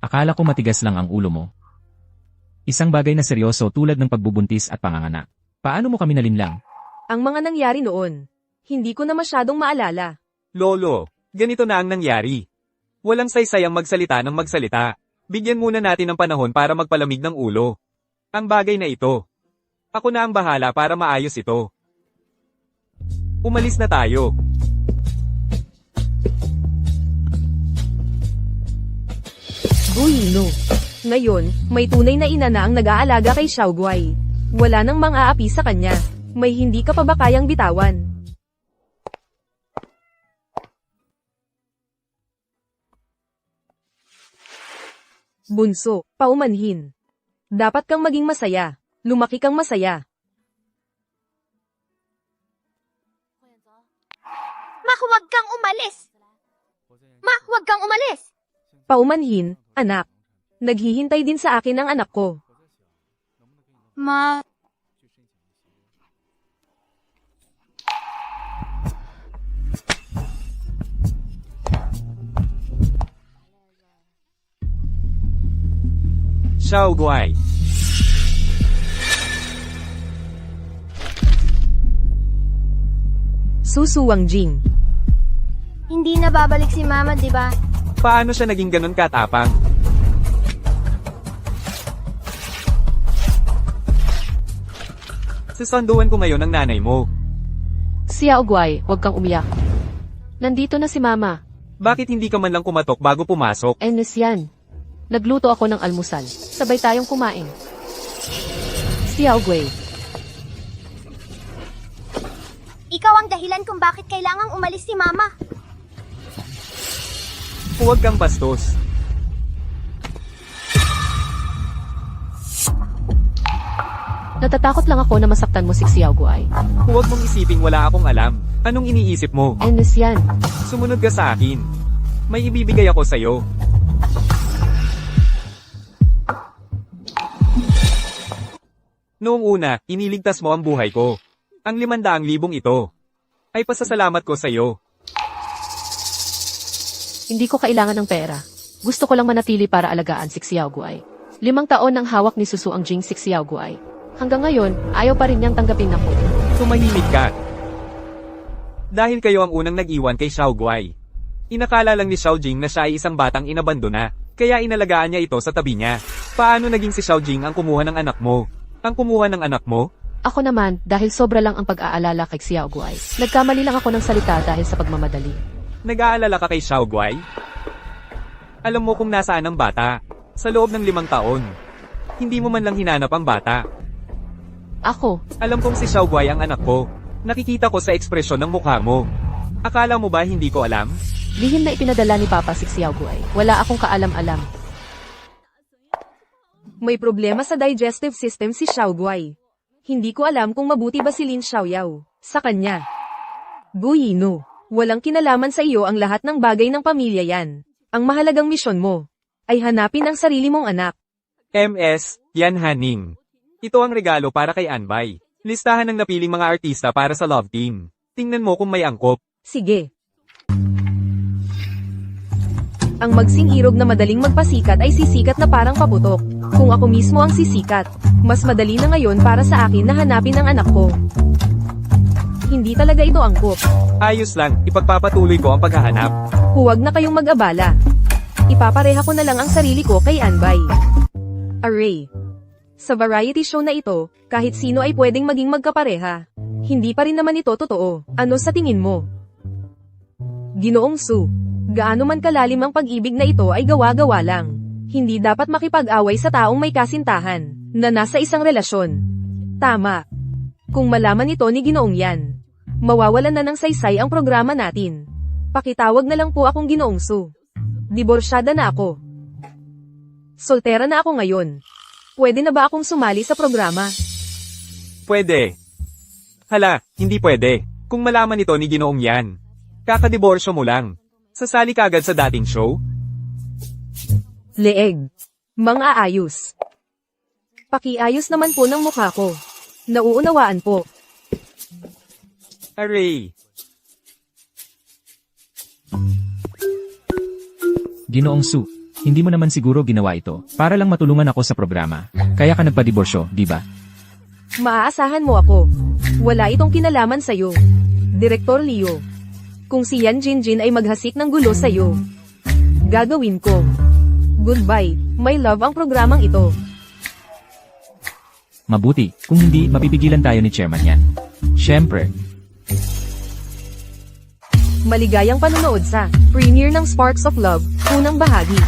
Akala ko matigas lang ang ulo mo. Isang bagay na seryoso tulad ng pagbubuntis at panganganak. Paano mo kami nalinlang? Ang mga nangyari noon. Hindi ko na masyadong maalala. Lolo, ganito na ang nangyari. Walang saysay ang magsalita ng magsalita. Bigyan muna natin ng panahon para magpalamig ng ulo. Ang bagay na ito. Ako na ang bahala para maayos ito. Umalis na tayo. Buino. Ngayon, may tunay na ina na ang nag-aalaga kay Xiaoguai. Wala nang mang-aapi sa kanya. May hindi ka pa ba kayang bitawan? Bunso, paumanhin. Dapat kang maging masaya. Lumaki kang masaya. Ma, huwag kang umalis! Ma, huwag kang umalis! Paumanhin, anak. Naghihintay din sa akin ang anak ko. Ma... Xiaoguai. Susuwang Jing. Hindi na babalik si Mama, di ba? Paano siya naging ganun katapang? Susunduan ko ngayon ang nanay mo. Xiaoguai, huwag kang umiyak. Nandito na si Mama. Bakit hindi ka man lang kumatok bago pumasok? Enes yan. Nagluto ako ng almusal. Sabay tayong kumain. Xiaoguai, Ikaw ang dahilan kung bakit kailangang umalis si Mama. Huwag kang bastos. natatakot lang ako na masaktan mo si Xiaoguai. Huwag mong isiping wala akong alam. Anong iniisip mo? Enes yan. Sumunod ka sa akin. May ibibigay ako sa'yo. Noong una, iniligtas mo ang buhay ko. Ang 500,000 ito ay pasasalamat ko sa'yo. Hindi ko kailangan ng pera. Gusto ko lang manatili para alagaan si Xiaoguai. 5 taon nang hawak ni Susu ang Jing si Xiaoguai. Hanggang ngayon, ayaw pa rin niyang tanggapin ako. Tumahimik ka. Dahil kayo ang unang nag-iwan kay Xiaoguai. Inakala lang ni Xiaojing na siya ay isang batang inabandona, kaya inalagaan niya ito sa tabi niya. Paano naging si Xiaojing ang kumuha ng anak mo? Ang kumuha ng anak mo? Ako naman, dahil sobra lang ang pag-aalala kay Xiaoguai. Nagkamali lang ako ng salita dahil sa pagmamadali. Nag-aalala ka kay Xiaoguai? Alam mo kung nasaan ang bata. Sa loob ng 5 taon. Hindi mo man lang hinanap ang bata. Ako, Alam kong si Xiaoguai ang anak ko. Nakikita ko sa ekspresyon ng mukha mo. Akala mo ba hindi ko alam? lihim na ipinadala ni Papa si Xiaoguai. Wala akong kaalam-alam. May problema sa digestive system si Xiaoguai. Hindi ko alam kung mabuti ba si Lin Xiaoyao sa kanya. Buino, walang kinalaman sa iyo ang lahat ng bagay ng pamilya yan. Ang mahalagang misyon mo ay hanapin ang sarili mong anak. MS, Yan Haning. Ito ang regalo para kay Anbay. Listahan ng napiling mga artista para sa love team. Tingnan mo kung may angkop. Sige. Ang magsing irog na madaling magpasikat ay sisikat na parang paputok. Kung ako mismo ang sisikat, mas madali na ngayon para sa akin na hanapin ang anak ko. Hindi talaga ito angkop. Ayos lang, ipagpapatuloy ko ang paghahanap. Huwag na kayong mag-abala. Ipapareha ko na lang ang sarili ko kay Anbay. Array. Sa variety show na ito, kahit sino ay pwedeng maging magkapareha. Hindi pa rin naman ito totoo. Ano sa tingin mo? Ginoong Su, gaano man kalalim ang pag-ibig na ito ay gawa-gawa lang. Hindi dapat makipag-away sa taong may kasintahan, na nasa isang relasyon. Tama. Kung malaman ito ni Ginoong yan, mawawalan na ng saysay ang programa natin. Pakitawag na lang po akong Ginoong Su. Diborsyada na ako. Soltera na ako ngayon. Pwede na ba akong sumali sa programa? Pwede. Hala, hindi pwede. Kung malaman ito ni Ginoong yan. Kakadiborsyo mo lang. Sasali ka agad sa dating show? Leeg. Mga ayos. Pakiayos naman po ng mukha ko. Nauunawaan po. Aray. Ginoong Su, hindi mo naman siguro ginawa ito para lang matulungan ako sa programa. Kaya ka nagpadiborsyo, di ba? Maaasahan mo ako. Wala itong kinalaman sa'yo. Direktor Leo. Kung si Yan Jinjin ay maghasik ng gulo sa'yo, gagawin ko. Goodbye, my love ang programang ito. Mabuti, kung hindi, mapipigilan tayo ni Chairman yan. Siyempre, Maligayang panonood sa premiere ng Sparks of Love, unang bahagi.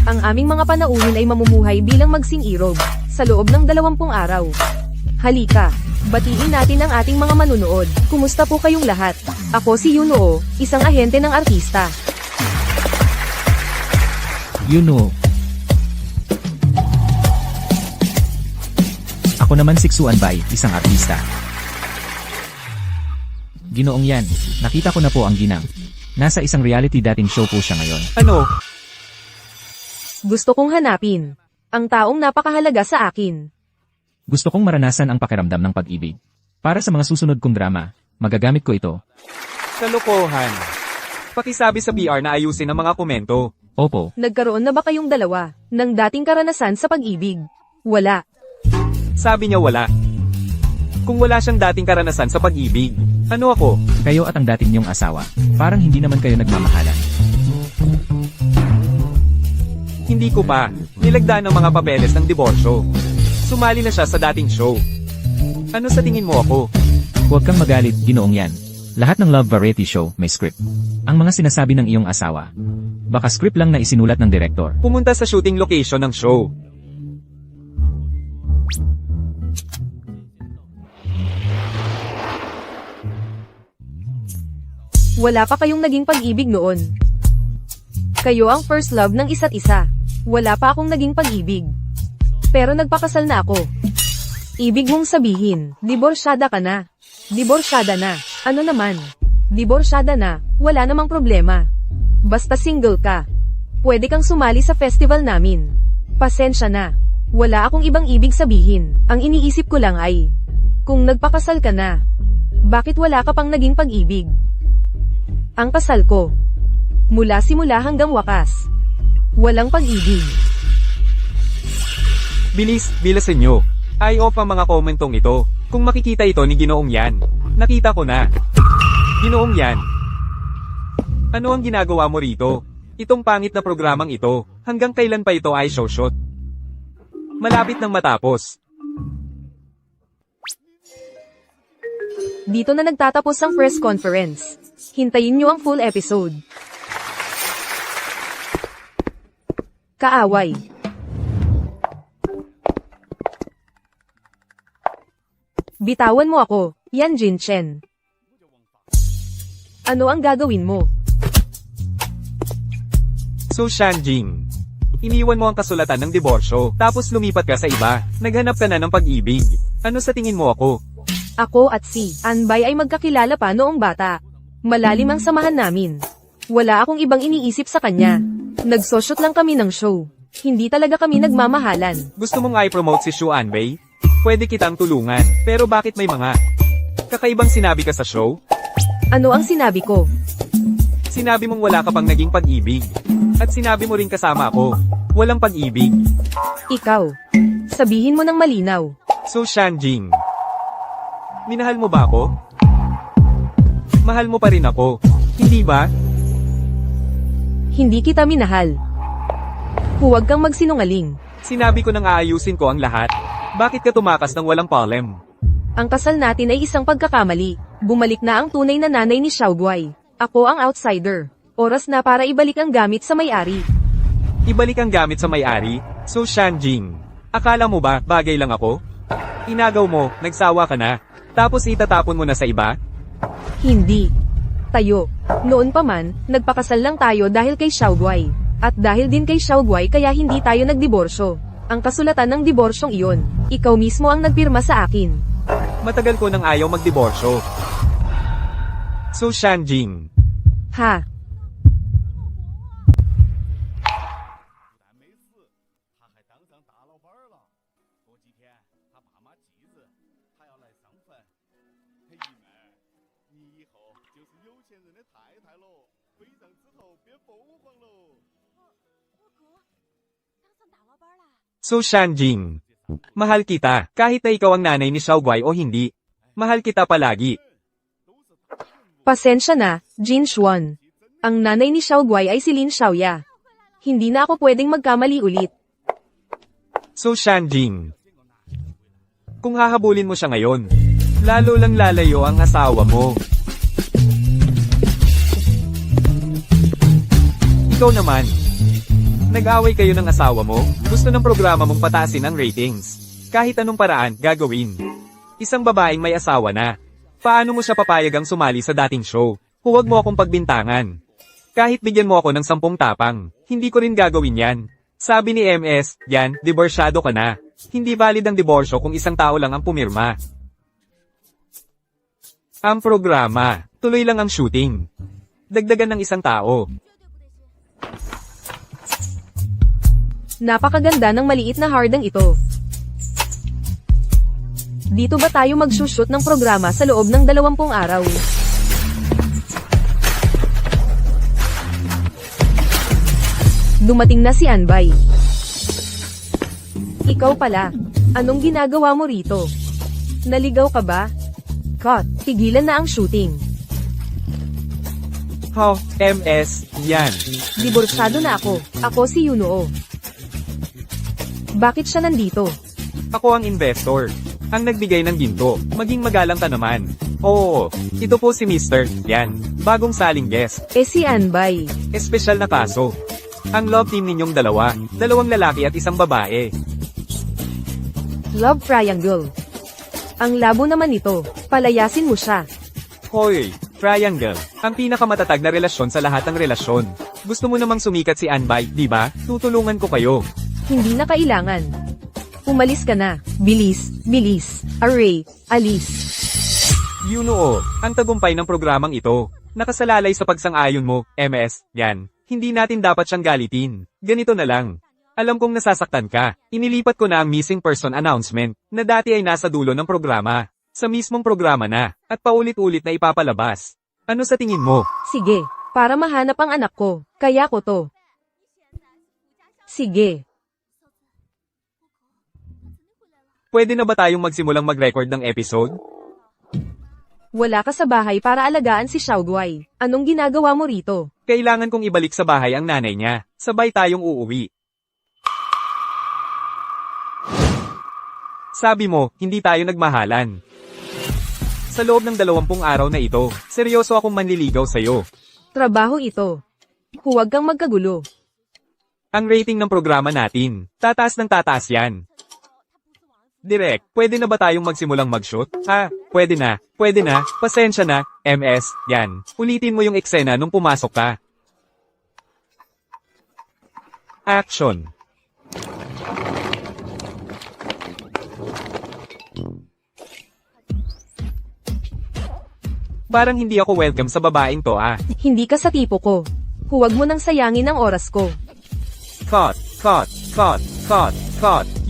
Ang aming mga panauhin ay mamumuhay bilang magsing-irog sa loob ng 20 araw. Halika, batiin natin ang ating mga manunood. Kumusta po kayong lahat? Ako si Yuno, isang ahente ng artista. you know. Ako naman si Xuan Bai, isang artista. Ginoong yan, nakita ko na po ang ginang. Nasa isang reality dating show po siya ngayon. Ano? Gusto kong hanapin ang taong napakahalaga sa akin. Gusto kong maranasan ang pakiramdam ng pag-ibig. Para sa mga susunod kong drama, magagamit ko ito. Kalokohan. Pakisabi sa PR na ayusin ang mga komento. Opo, Nagkaroon na ba kayong dalawa ng dating karanasan sa pag-ibig? Wala. Sabi niya wala. Kung wala siyang dating karanasan sa pag-ibig, ano ako? kayo at ang dating niyong asawa. Parang hindi naman kayo nagmamahalan. Hindi ko pa. Nilagdaan ng mga papeles ng diborsyo. Sumali na siya sa dating show. Ano sa tingin mo ako? Huwag kang magalit, ginoong yan. Lahat ng love variety show may script. Ang mga sinasabi ng iyong asawa, baka script lang na isinulat ng direktor. Pumunta sa shooting location ng show. Wala pa kayong naging pag-ibig noon. Kayo ang first love ng isa't isa. Wala pa akong naging pag-ibig. Pero nagpakasal na ako. Ibig mong sabihin, diborsyada ka na. Diborsyada na. Ano naman? Diborsyada na, wala namang problema. Basta single ka. Pwede kang sumali sa festival namin. Pasensya na. Wala akong ibang ibig sabihin. Ang iniisip ko lang ay, kung nagpakasal ka na, bakit wala ka pang naging pag-ibig? Ang kasal ko. Mula simula hanggang wakas. Walang pag-ibig. Bilis, bilasin nyo. I-off ang mga komentong ito. Kung makikita ito ni Ginoong yan. Nakita ko na. Ginoong yan. Ano ang ginagawa mo rito? Itong pangit na programang ito. Hanggang kailan pa ito ay show-shot? Malapit nang matapos. Dito na nagtatapos ang press conference. Hintayin nyo ang full episode. Kaaway. Bitawan mo ako, Yan Jinchen. Ano ang gagawin mo? So Shanjing, iniwan mo ang kasulatan ng diborsyo, tapos lumipat ka sa iba. Naghanap ka na ng pag-ibig. Ano sa tingin mo ako? Ako at si Anbay ay magkakilala pa noong bata. Malalim ang samahan namin. Wala akong ibang iniisip sa kanya. Nagsoshot lang kami ng show. Hindi talaga kami nagmamahalan. Gusto mong i-promote si Shu Anbei? Pwede kitang tulungan, pero bakit may mga kakaibang sinabi ka sa show? Ano ang sinabi ko? Sinabi mong wala ka pang naging pag-ibig. At sinabi mo rin kasama ako, walang pag-ibig. Ikaw. Sabihin mo ng malinaw. So Shanjing, minahal mo ba ako? Mahal mo pa rin ako, hindi ba? Hindi kita minahal. Huwag kang magsinungaling. Sinabi ko nang aayusin ko ang lahat. Bakit ka tumakas ng walang palem? Ang kasal natin ay isang pagkakamali. Bumalik na ang tunay na nanay ni Xiaoguai. Ako ang outsider. Oras na para ibalik ang gamit sa may-ari. Ibalik ang gamit sa may-ari? So Shanjing, akala mo ba bagay lang ako? Inagaw mo, nagsawa ka na. Tapos itatapon mo na sa iba? Hindi. Tayo. Noon pa man, nagpakasal lang tayo dahil kay Xiaoguai. At dahil din kay Xiaoguai kaya hindi tayo nagdiborsyo. Ang kasulatan ng diborsyong iyon, ikaw mismo ang nagpirma sa akin. Matagal ko nang ayaw magdiborsyo. So Shanjing, Ha? So Shanjing, mahal kita, kahit na ikaw ang nanay ni Xiaoguai o hindi. Mahal kita palagi. Pasensya na, Jin Xuan. Ang nanay ni Xiaoguai ay si Lin Xiaoya. Hindi na ako pwedeng magkamali ulit. So Shanjing, kung hahabulin mo siya ngayon, lalo lang lalayo ang asawa mo. Ikaw naman, nag-away kayo ng asawa mo, gusto ng programa mong pataasin ang ratings. Kahit anong paraan, gagawin. Isang babaeng may asawa na. Paano mo siya papayagang sumali sa dating show? Huwag mo akong pagbintangan. Kahit bigyan mo ako ng 10 tapang, hindi ko rin gagawin yan. Sabi ni MS, yan, diborsyado ka na. Hindi valid ang diborsyo kung isang tao lang ang pumirma. Ang programa, tuloy lang ang shooting. Dagdagan ng isang tao. Napakaganda ng maliit na hardang ito. Dito ba tayo mag-shoot ng programa sa loob ng 20 araw? Dumating na si Anbay. Ikaw pala. Anong ginagawa mo rito? Naligaw ka ba? Cut. Tigilan na ang shooting. MS, yan. Diborsyado na ako. Ako si Yunuo. Bakit siya nandito? Ako ang investor. Ang nagbigay ng ginto. Maging magalang ka naman. Oo, ito po si Mr. Yan. Bagong saling guest. Si Anbay. Espesyal na kaso. Ang love team ninyong dalawa. 2 lalaki at 1 babae. Love triangle. Ang labo naman ito. Palayasin mo siya. Hoy, triangle. Ang pinakamatatag na relasyon sa lahat ng relasyon. Gusto mo namang sumikat si Anbay, di ba? Tutulungan ko kayo. Hindi na kailangan. Umalis ka na. Bilis, bilis. Array, alis. Yunuo, ang tagumpay ng programang ito. Nakasalalay sa pagsang-ayon mo, MS, yan. Hindi natin dapat siyang galitin. Ganito na lang. Alam kong nasasaktan ka. Inilipat ko na ang missing person announcement, na dati ay nasa dulo ng programa. Sa mismong programa na, at paulit-ulit na ipapalabas. Ano sa tingin mo? Sige, para mahanap ang anak ko. Kaya ko to. Sige. Pwede na ba tayong magsimulang mag-record ng episode? Wala ka sa bahay para alagaan si Xiaoguai. Anong ginagawa mo rito? Kailangan kong ibalik sa bahay ang nanay niya. Sabay tayong uuwi. Sabi mo, hindi tayo nagmahalan. Sa loob ng 20 araw na ito, seryoso akong manliligaw sa'yo. Trabaho ito. Huwag kang magkagulo. Ang rating ng programa natin, tataas ng tataas yan. Direk, pwede na ba tayong magsimulang mag-shoot? Pwede na, pasensya na, MS, yan. Ulitin mo yung eksena nung pumasok ka. Action. Parang hindi ako welcome sa babaeng to Hindi ka sa tipo ko. Huwag mo nang sayangin ang oras ko. Cut.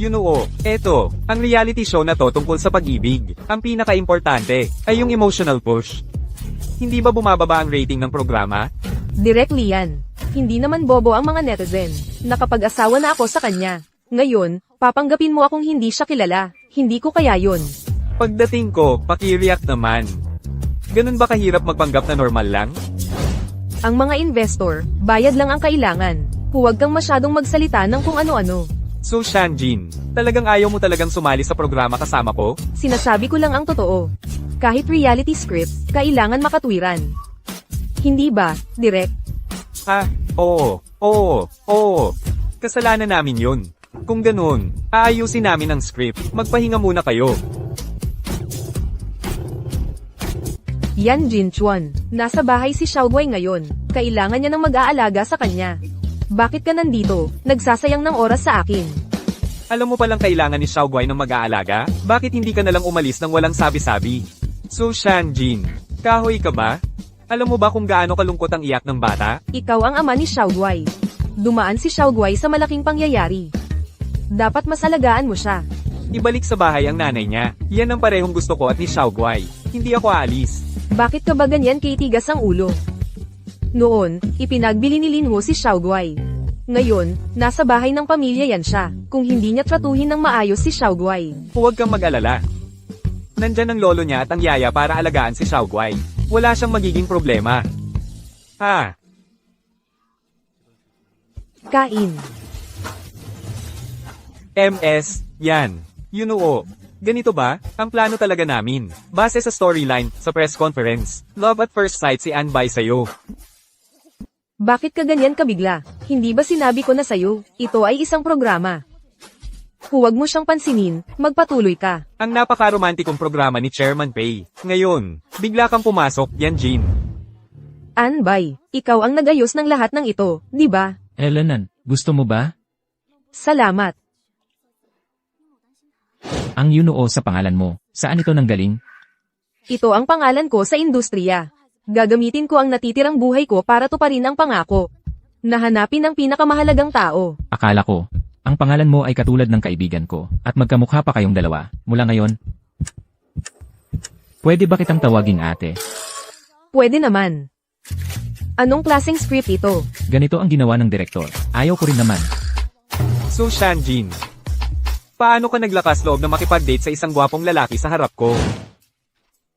Yunuo, eto, ang reality show na to tungkol sa pag-ibig. Ang pinaka-importante ay yung emotional push. Hindi ba bumababa ang rating ng programa? Directly yan. Hindi naman bobo ang mga netizen. Nakapag-asawa na ako sa kanya. Ngayon, papanggapin mo akong hindi siya kilala. Hindi ko kaya yun. Pagdating ko, paki-react naman. Ganun ba kahirap magpanggap na normal lang? Ang mga investor, bayad lang ang kailangan. Huwag kang masyadong magsalita ng kung ano-ano. So Shanjin, talagang ayaw mo talagang sumali sa programa kasama ko? Sinasabi ko lang ang totoo. Kahit reality script, kailangan makatwiran. Hindi ba, Direk? Oo. Kasalanan namin yun. Kung ganun, aayusin namin ang script. Magpahinga muna kayo. Yan Jinchuan. Nasa bahay si Xiaoguai ngayon. Kailangan niya ng mag-aalaga sa kanya. Bakit ka nandito? Nagsasayang ng oras sa akin. Alam mo palang kailangan ni Xiaoguai ng mag-aalaga? Bakit hindi ka nalang umalis nang walang sabi-sabi? So Shanjin, kahoy ka ba? Alam mo ba kung gaano kalungkot ang iyak ng bata? Ikaw ang ama ni Xiaoguai. Dumaan si Xiaoguai sa malaking pangyayari. Dapat mas alagaan mo siya. Ibalik sa bahay ang nanay niya. Yan ang parehong gusto ko at ni Xiaoguai. Hindi ako aalis. Bakit ka ba ganyan tigas ang ulo? Noon, ipinagbili ni Linho si Xiaoguai. Ngayon, nasa bahay ng pamilya yan siya. Kung hindi niya tratuhin ng maayos si Xiaoguai. Huwag kang mag-alala. Nandyan ang lolo niya at ang yaya para alagaan si Xiaoguai. Wala siyang magiging problema. Kain. MS, yan. Ganito ba? Ang plano talaga namin. Base sa storyline, sa press conference. Love at first sight si Anbay sa'yo. Bakit ka ganyan kabigla? Hindi ba sinabi ko na sa'yo, ito ay isang programa. Huwag mo siyang pansinin, magpatuloy ka. Ang napaka-romantikong programa ni Chairman Pei. Ngayon, bigla kang pumasok, yan Jin. Anbay, ikaw ang nagayos ng lahat ng ito, di ba? Elenan, gusto mo ba? Salamat. Ang Yunuo sa pangalan mo, saan ito nanggaling? Ito ang pangalan ko sa industriya. Gagamitin ko ang natitirang buhay ko para tuparin ang pangako. Nahanapin ang pinakamahalagang tao. Akala ko, ang pangalan mo ay katulad ng kaibigan ko, at magkamukha pa kayong dalawa, mula ngayon. Pwede ba kitang tawaging ate? Pwede naman. Anong klaseng script ito? Ganito ang ginawa ng direktor. Ayaw ko rin naman. So Shanjin, paano ka naglakas loob na makipag-date sa isang gwapong lalaki sa harap ko?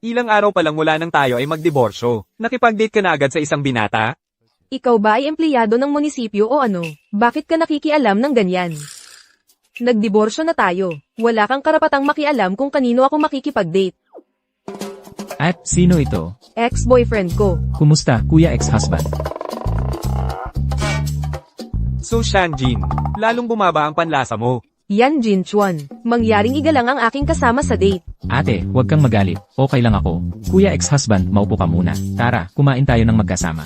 Ilang araw pa lang mula nang tayo ay magdiborsyo. Nakipag-date ka na agad sa isang binata? Ikaw ba ay empleyado ng munisipyo o ano? Bakit ka nakikialam ng ganyan? Nagdiborsyo na tayo. Wala kang karapatang makialam kung kanino ako makikipag-date. At sino ito? Ex-boyfriend ko. Kumusta, kuya ex-husband? So Shanjin, lalong bumaba ang panlasa mo. Yan Jinchuan. Mangyaring igalang ang aking kasama sa date. Ate, huwag kang magalit. Okay lang ako. Kuya ex-husband, maupo ka muna. Tara, kumain tayo ng magkasama.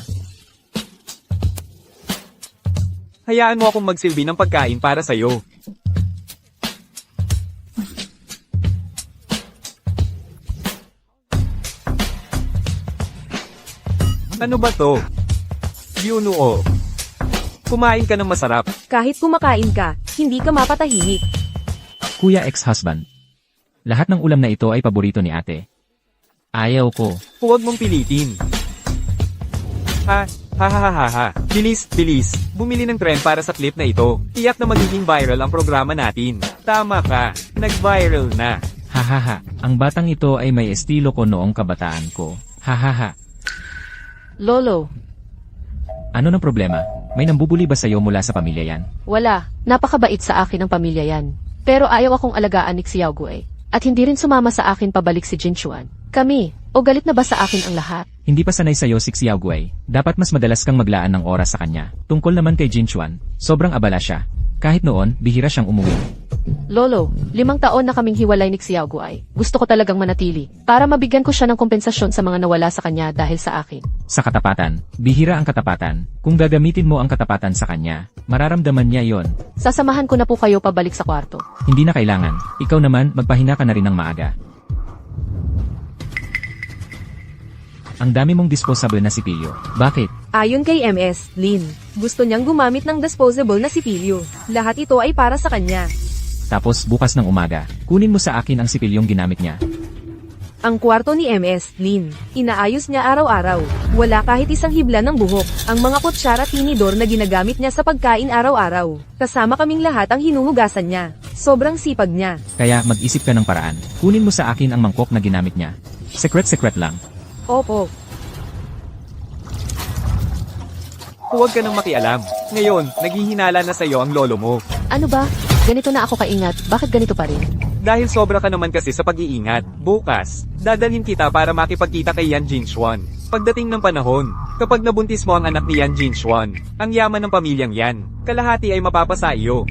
Hayaan mo akong magsilbi ng pagkain para sa'yo. Ano ba to? Yunuo. Kumain ka ng masarap. Kahit kumakain ka, hindi ka mapatahimik. Kuya ex-husband. Lahat ng ulam na ito ay paborito ni ate. Ayaw ko. Huwag mong pilitin. Ha. Bilis. Bumili ng trend para sa clip na ito. Tiyak na magiging viral ang programa natin. Tama ka. Nag-viral na. Hahaha. Ang batang ito ay may estilo ko noong kabataan ko. Hahaha. Lolo, Ano ng problema? May nambubuli ba sa'yo mula sa pamilya yan? wala. Napakabait sa akin ang pamilya yan. Pero ayaw akong alagaan ni Xiaoguai. At hindi rin sumama sa akin pabalik si Jinchuan. Kami, o galit na ba sa akin ang lahat? Hindi pa sanay sa'yo si Xiaoguai. Dapat mas madalas kang maglaan ng oras sa kanya. Tungkol naman kay Jinchuan, sobrang abala siya. Kahit noon, bihira siyang umuwi. Lolo, 5 taon na kaming hiwalay ni Xiaoguai. Gusto ko talagang manatili. Para mabigyan ko siya ng kompensasyon sa mga nawala sa kanya dahil sa akin. Sa katapatan, bihira ang katapatan. Kung gagamitin mo ang katapatan sa kanya, mararamdaman niya yon. Sasamahan ko na po kayo pabalik sa kwarto. Hindi na kailangan. Ikaw naman, magpahinga ka na rin ng maaga. Ang dami mong disposable na sipilyo. Bakit? Ayon kay MS, Lin, gusto niyang gumamit ng disposable na sipilyo. Lahat ito ay para sa kanya. Tapos bukas ng umaga, kunin mo sa akin ang sipilyong ginamit niya. Ang kwarto ni MS, Lin, inaayos niya araw-araw. Wala kahit isang hibla ng buhok. Ang mga kutsara at tinidor na ginagamit niya sa pagkain araw-araw. Kasama kaming lahat ang hinuhugasan niya. Sobrang sipag niya. Kaya mag-isip ka ng paraan. Kunin mo sa akin ang mangkok na ginamit niya. Secret lang. Opo. Huwag ka nang makialam. Ngayon, naghihinala na sa'yo ang lolo mo. Ano ba? Ganito na ako kaingat. Bakit ganito pa rin? Dahil sobra ka naman kasi sa pag-iingat. Bukas, dadalhin kita para makipagkita kay Yan Jinshuan. Pagdating ng panahon, kapag nabuntis mo ang anak ni Yan Jinshuan, ang yaman ng pamilyang yan, kalahati ay mapapasa iyo.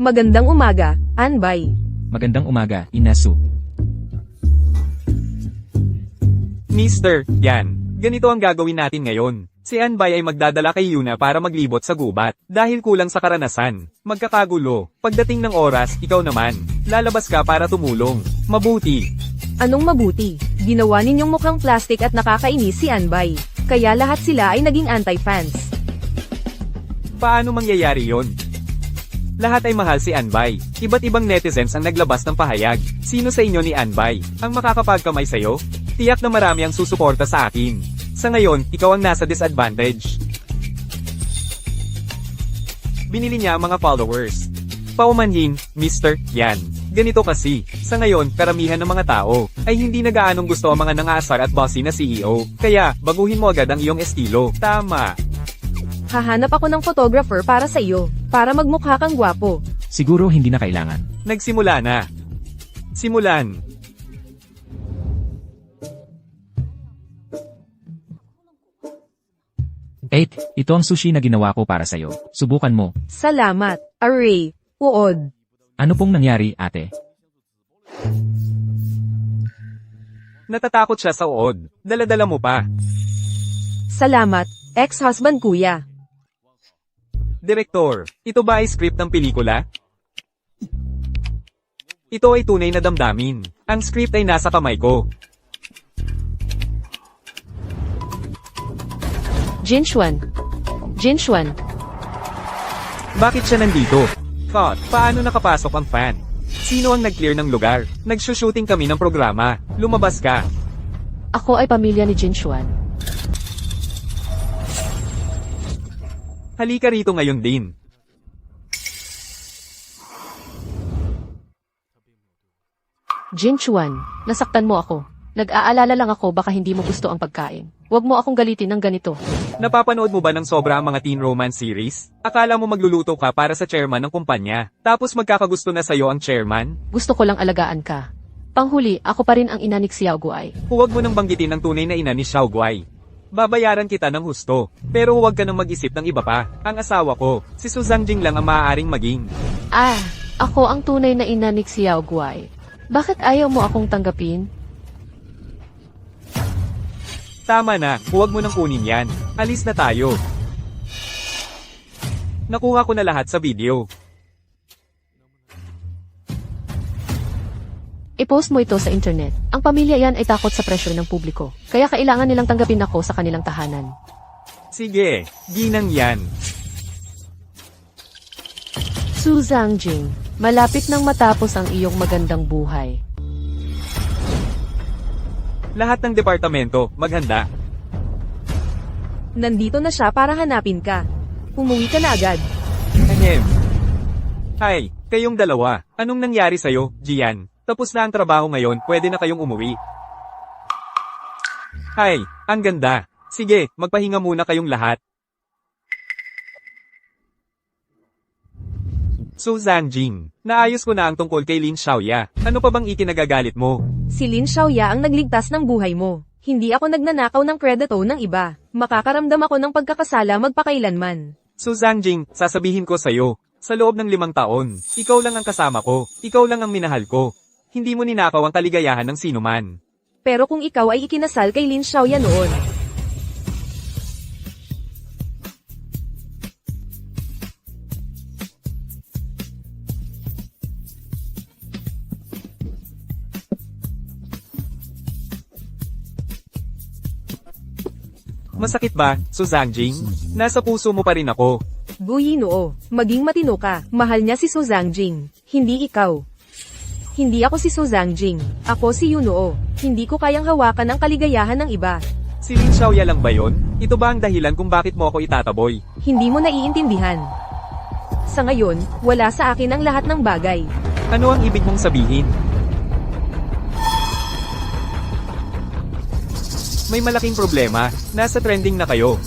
Magandang umaga, Anbay. Magandang umaga, Inasu. Mister, yan. Ganito ang gagawin natin ngayon. Si Anbay ay magdadala kay Yuna para maglibot sa gubat. Dahil kulang sa karanasan. Magkakagulo. Pagdating ng oras, ikaw naman. Lalabas ka para tumulong. Mabuti. Anong mabuti? Ginawa ninyong mukhang plastic at nakakainis si Anbay. Kaya lahat sila ay naging anti-fans. Paano mangyayari yon? Lahat ay mahal si Anbay. Iba't ibang netizens ang naglabas ng pahayag. Sino sa inyo ni Anbay ang makakapagkamay sa'yo? Tiyak na marami ang susuporta sa akin. Sa ngayon, ikaw ang nasa disadvantage. Binili niya ang mga followers. Paumanhin, Mr. Yan. Ganito kasi, sa ngayon, karamihan ng mga tao ay hindi na gaanong gusto ang mga nangaasar at bossy na CEO. Kaya, baguhin mo agad ang iyong estilo. Tama. Hahanap ako ng photographer para sa iyo, para magmukha kang gwapo. Siguro hindi na kailangan. Nagsimula na. Simulan. Ito ang sushi na ginawa ko para sa'yo. Subukan mo. Salamat, Array. Uod. Ano pong nangyari, ate? Natatakot siya sa uod. Dala-dala mo pa. Salamat, ex-husband kuya. Direktor, ito ba ay script ng pelikula? Ito ay tunay na damdamin. Ang script ay nasa kamay ko. Jinshuan. Jinshuan. Bakit siya nandito? Thought, paano nakapasok ang fan? Sino ang nag-clear ng lugar? Nagsushooting kami ng programa. Lumabas ka. Ako ay pamilya ni Jinshuan. Halika rito ngayon din. Jinshuan, nasaktan mo ako. Nag-aalala lang ako baka hindi mo gusto ang pagkain. Huwag mo akong galitin ng ganito. Napapanood mo ba ng sobra ang mga teen romance series? Akala mo magluluto ka para sa chairman ng kumpanya. Tapos magkakagusto na sa'yo ang chairman? Gusto ko lang alagaan ka. Panghuli, ako pa rin ang ina ni Xiao Guai. Huwag mo nang banggitin ang tunay na ina ni Xiao Guai. Babayaran kita ng husto. Pero huwag ka nang mag-isip ng iba pa. Ang asawa ko, si Suzang Jing lang ang maaaring maging. Ah, ako ang tunay na ina ni Xiao Guai. Bakit ayaw mo akong tanggapin? Tama na, huwag mo nang kunin yan. Alis na tayo. Nakuha ko na lahat sa video. I-post mo ito sa internet. Ang pamilya yan ay takot sa pressure ng publiko. Kaya kailangan nilang tanggapin ako sa kanilang tahanan. Sige, ginang yan. Su Zangjing, malapit nang matapos ang iyong magandang buhay. Lahat ng departamento, maghanda. Nandito na siya para hanapin ka. Umuwi ka na agad. Ahem. Hi, kayong dalawa. Anong nangyari sa'yo, Gian? Tapos na ang trabaho ngayon, pwede na kayong umuwi. Hi, ang ganda. Sige, magpahinga muna kayong lahat. So Zanjing, naayos ko na ang tungkol kay Lin Xiaoya. Ano pa bang ikinagagalit mo? Si Lin Xiaoya ang nagligtas ng buhay mo. Hindi ako nagnanakaw ng kredito ng iba. Makakaramdam ako ng pagkakasala magpakailanman. So Zanjing, sasabihin ko sa'yo, sa loob ng 5 taon, ikaw lang ang kasama ko, ikaw lang ang minahal ko. Hindi mo ninakaw ang kaligayahan ng sinuman. Pero kung ikaw ay ikinasal kay Lin Xiaoya noon, Masakit ba, Suzangjing? Nasa puso mo pa rin ako. Guyi noo, maging matino ka. Mahal niya si Su Zangjing, hindi ikaw. Hindi ako si Su Zangjing, ako si Yunoo. Hindi ko kayang hawakan ang kaligayahan ng iba. Si Lin Xiaoya lang ba yon? Ito ba ang dahilan kung bakit mo ako itataboy? Hindi mo naiintindihan. Sa ngayon, wala sa akin ang lahat ng bagay. Ano ang ibig mong sabihin? May malaking problema, nasa trending na kayo.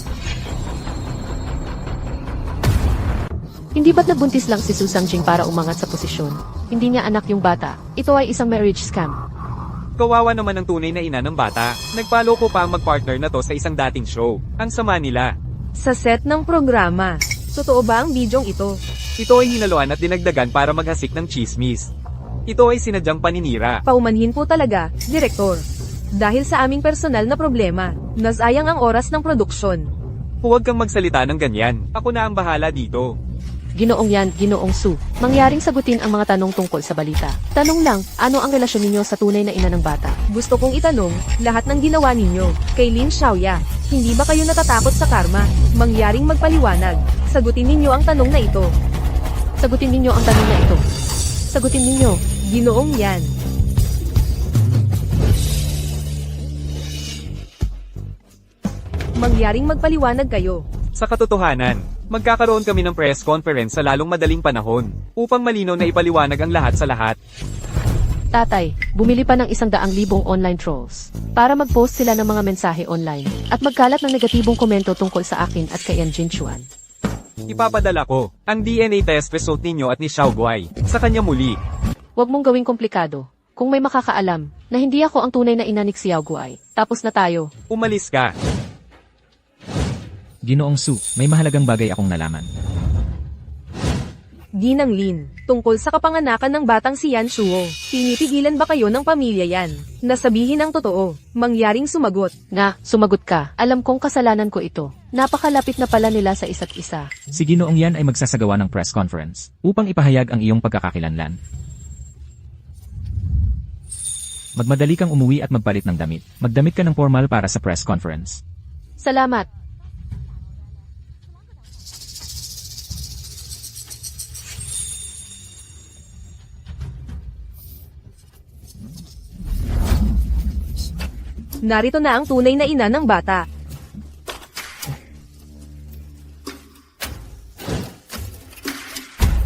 Hindi ba't nagbuntis lang si Su Zangjing para umangat sa posisyon? Hindi niya anak yung bata. Ito ay isang marriage scam. Kawawa naman ang tunay na ina ng bata. Nagpaloko pa ang mag-partner na to sa isang dating show. Ang sama nila. Sa set ng programa, Totoo ba ang bidyong ito? Ito ay hinaluan at dinagdagan para maghasik ng chismis. Ito ay sinadyang paninira. Paumanhin po talaga, Direktor. Dahil sa aming personal na problema, nasayang ang oras ng produksyon. Huwag kang magsalita ng ganyan. Ako na ang bahala dito. Ginoong Yan, Ginoong Su. Mangyaring sagutin ang mga tanong tungkol sa balita. Tanong lang, ano ang relasyon ninyo sa tunay na ina ng bata? Gusto kong itanong, lahat ng ginawa ninyo, kay Lin Xiaoya, hindi ba kayo natatakot sa karma? Mangyaring magpaliwanag. Sagutin ninyo ang tanong na ito. Sagutin ninyo ang tanong na ito. Sagutin ninyo. Ginoong Yan. Mangyaring magpaliwanag kayo. Sa katotohanan, magkakaroon kami ng press conference sa lalong madaling panahon, upang malinaw na ipaliwanag ang lahat sa lahat. Tatay, bumili pa ng 100,000 online trolls para mag-post sila ng mga mensahe online at magkalat ng negatibong komento tungkol sa akin at kay Jin Chuan. Ipapadala ko ang DNA test result ninyo at ni Xiao Guai sa kanya muli. Huwag mong gawing komplikado. Kung may makakaalam na hindi ako ang tunay na ina ni Xiao Guai, tapos na tayo. Umalis ka. Ginoong Su, may mahalagang bagay akong nalaman. Ginang Lin, tungkol sa kapanganakan ng batang si Yan Shuo, pinipigilan ba kayo ng pamilya yan? Nasabihin ang totoo, mangyaring sumagot. Nga, sumagot ka. Alam kong kasalanan ko ito. Napakalapit na pala nila sa isa't isa. Si Ginoong Yan ay magsasagawa ng press conference upang ipahayag ang iyong pagkakakilanlan. Magmadali kang umuwi at magpalit ng damit. Magdamit ka ng formal para sa press conference. Salamat. Narito na ang tunay na ina ng bata.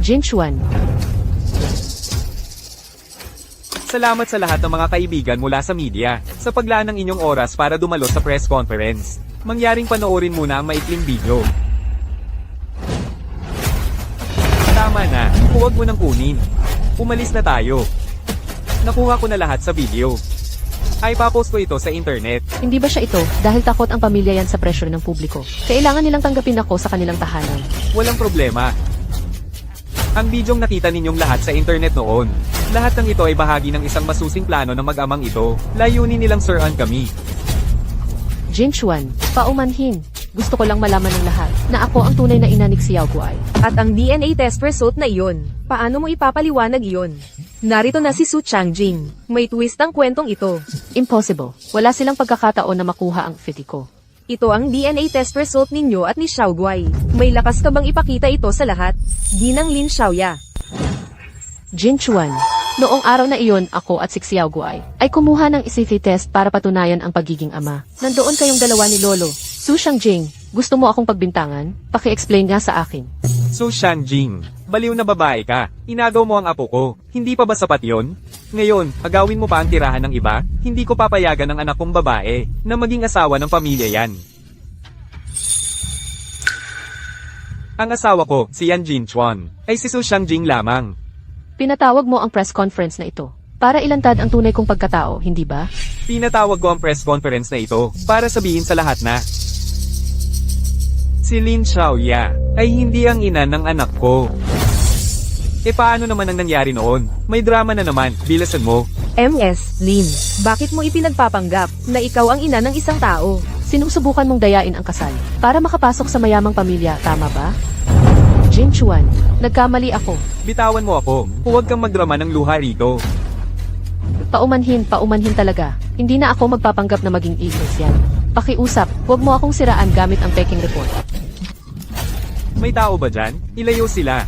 Jin Chuan. Salamat sa lahat ng mga kaibigan mula sa media, sa paglaan ng inyong oras para dumalo sa press conference. Mangyaring panoorin muna ang maikling video. Tama na, huwag mo nang kunin. Umalis na tayo. Nakuha ko na lahat sa video. Ay papost ko ito sa internet. Hindi ba siya ito dahil takot ang pamilya yan sa pressure ng publiko? Kailangan nilang tanggapin ako sa kanilang tahanan. Walang problema. Ang bidyong nakita ninyong lahat sa internet noon. Lahat ng ito ay bahagi ng isang masusing plano ng mag-amang ito. Layunin nilang suran kami. Jin Chuan, paumanhin. Gusto ko lang malaman ng lahat na ako ang tunay na ina ni Xiao Guai. At ang DNA test result na iyon, paano mo ipapaliwanag iyon? Narito na si Su Changjing. May twist ang kwentong ito. Impossible. Wala silang pagkakataon na makuha ang fiti ko. Ito ang DNA test result ninyo at ni Xiao Guai. May lakas ka bang ipakita ito sa lahat? Ginang Lin Xiaoya. Jin Chuan, noong araw na iyon ako at si Xiao Guai ay kumuha ng ICT test para patunayan ang pagiging ama. Nandoon kayong dalawa ni Lolo. Su Changjing, gusto mo akong pagbintangan? Paki-explain nga sa akin. So Shanjing, baliw na babae ka. Inagaw mo ang apo ko. Hindi pa ba sapat yon? Ngayon, agawin mo pa ang tirahan ng iba? Hindi ko papayagan ng anak kong babae na maging asawa ng pamilya yan. Ang asawa ko, si Yan Jin Chuan, ay si Su Shangjing lamang. Pinatawag mo ang press conference na ito para ilantad ang tunay kong pagkatao, hindi ba? Pinatawag ko ang press conference na ito para sabihin sa lahat na si Lin Xiaoya ay hindi ang ina ng anak ko. E paano naman ang nangyari noon? May drama na naman, bilasan mo. MS, Lin, bakit mo ipinagpapanggap na ikaw ang ina ng isang tao? Sinusubukan mong dayain ang kasal para makapasok sa mayamang pamilya, tama ba? Jin Chuan, nagkamali ako. Bitawan mo ako, huwag kang magdrama ng luha rito. Paumanhin talaga. Hindi na ako magpapanggap na maging eagles yan. Pakiusap, huwag mo akong siraan gamit ang peking report. May tao ba dyan? Ilayo sila.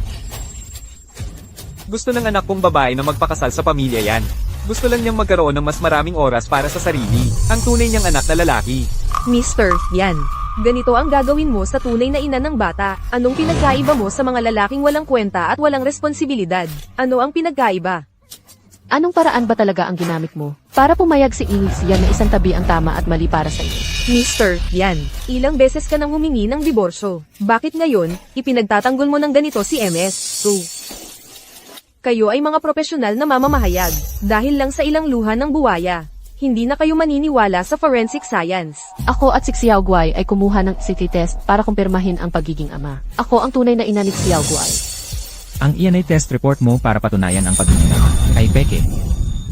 Gusto ng anak kong babae na magpakasal sa pamilya yan. Gusto lang niyang magkaroon ng mas maraming oras para sa sarili. Ang tunay niyang anak na lalaki. Mr. Yan, ganito ang gagawin mo sa tunay na ina ng bata. Anong pinagkaiba mo sa mga lalaking walang kwenta at walang responsibilidad? Ano ang pinagkaiba? Anong paraan ba talaga ang ginamit mo para pumayag si Inis yan na isang tabi ang tama at mali para sa iyo? Mr. Yan, ilang beses ka nang humingi ng diborsyo. Bakit ngayon, ipinagtatanggol mo ng ganito si MS? So, kayo ay mga profesional na mamamahayag, dahil lang sa ilang luha ng buwaya. Hindi na kayo maniniwala sa forensic science. Ako at si Xiao Guai ay kumuha ng city test para kumpirmahin ang pagiging ama. Ako ang tunay na ina ni Xiao Guai. Ang iyan ay test report mo para patunayan ang pagiging ama. Ay peke.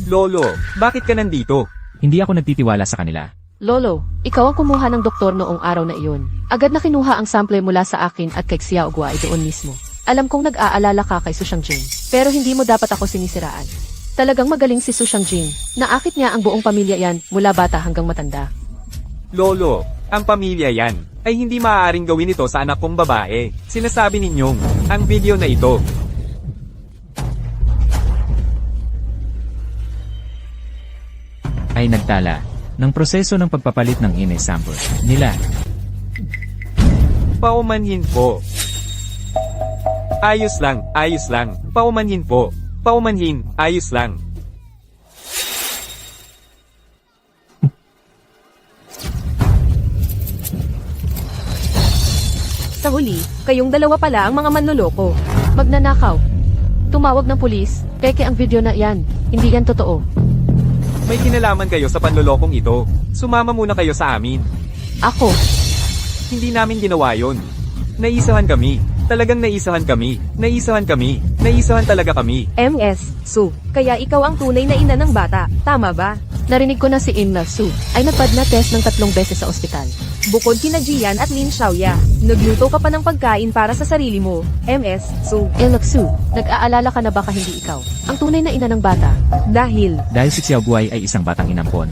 Lolo, bakit ka nandito? Hindi ako nagtitiwala sa kanila. Lolo, ikaw ang kumuha ng doktor noong araw na iyon. Agad na kinuha ang sample mula sa akin at kay Xiao Guai doon mismo. Alam kong nag-aalala ka kay Su Shangjing, pero hindi mo dapat ako sinisiraan. Talagang magaling si Su Shangjing. Naakit niya ang buong pamilya yan mula bata hanggang matanda. Lolo, ang pamilya yan ay hindi maaaring gawin ito sa anak kong babae. Sinasabi ninyong, ang video na ito. Ay nagtala ng proseso ng pagpapalit ng DNA sample nila. Paumanhin po. Ayos lang, ayos lang. Paumanhin po. Paumanhin, ayos lang. Sa huli, kayong dalawa pala ang mga manloloko. Magnanakaw. Tumawag ng pulis, peke ang video na yan. Hindi yan totoo. May kinalaman kayo sa panlolokong ito. Sumama muna kayo sa amin. Ako, Hindi namin ginawa yon. Naisahan kami. Talagang naisahan kami. Naisahan kami. Naisahan talaga kami. MS, Su, kaya ikaw ang tunay na ina ng bata, tama ba? narinig ko na si Inla Su ay nagpad na test ng 3 beses sa ospital. Bukod kina Jian at Lin Xiaoya, nagluto ka pa ng pagkain para sa sarili mo, MS, Su. Inla Su, nag-aalala ka na baka hindi ikaw ang tunay na ina ng bata? Dahil, Dahil si Xiao Guai ay isang batang inampon.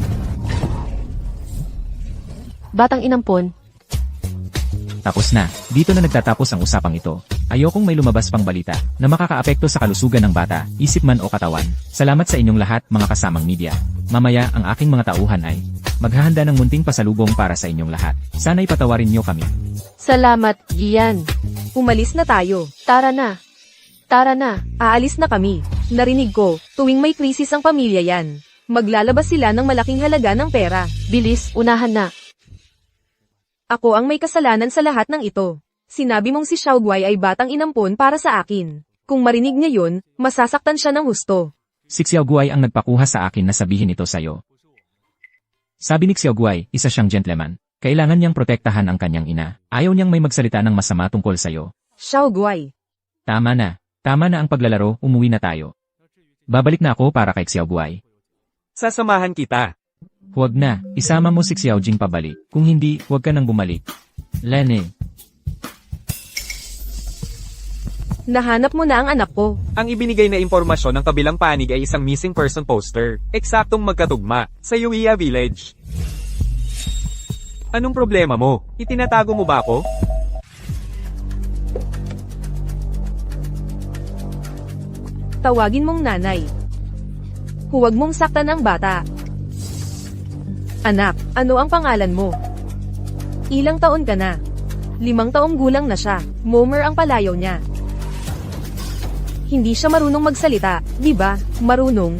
Batang inampon, Tapos na, dito na nagtatapos ang usapang ito. Ayokong may lumabas pang balita na makakaapekto sa kalusugan ng bata, isip man o katawan. Salamat sa inyong lahat mga kasamang media. Mamaya ang aking mga tauhan ay maghahanda ng munting pasalubong para sa inyong lahat. Sana'y patawarin niyo kami. salamat, Gian. umalis na tayo. Tara na. Tara na. Aalis na kami. Narinig ko, tuwing may krisis ang pamilya yan. Maglalabas sila ng malaking halaga ng pera. Bilis, unahan na. Ako ang may kasalanan sa lahat ng ito. Sinabi mong si Xiao Guai ay batang inampon para sa akin. Kung marinig niya yun, masasaktan siya ng husto. Si Xiao Guai ang nagpakuha sa akin na sabihin ito sa'yo. Sabi ni Xiao Guai, isa siyang gentleman. Kailangan niyang protektahan ang kanyang ina. Ayaw niyang may magsalita ng masama tungkol sa'yo. Xiao Guai. Tama na. Tama na ang paglalaro, umuwi na tayo. Babalik na ako para kay Xiao Guai. Sasamahan kita. Huwag na, isama mo si Xiao Jing pabalik. Kung hindi, huwag ka nang bumalik. Lene, Nahanap mo na ang anak ko. Ang ibinigay na impormasyon ng kabilang panig ay isang missing person poster. Eksaktong magkatugma sa Yuia Village. Anong problema mo? Itinatago mo ba ako? Tawagin mong nanay. Huwag mong saktan ang bata. Anak, ano ang pangalan mo? Ilang taon ka na? 5 taong gulang na siya. Momer ang palayaw niya. Hindi siya marunong magsalita, di ba? Marunong.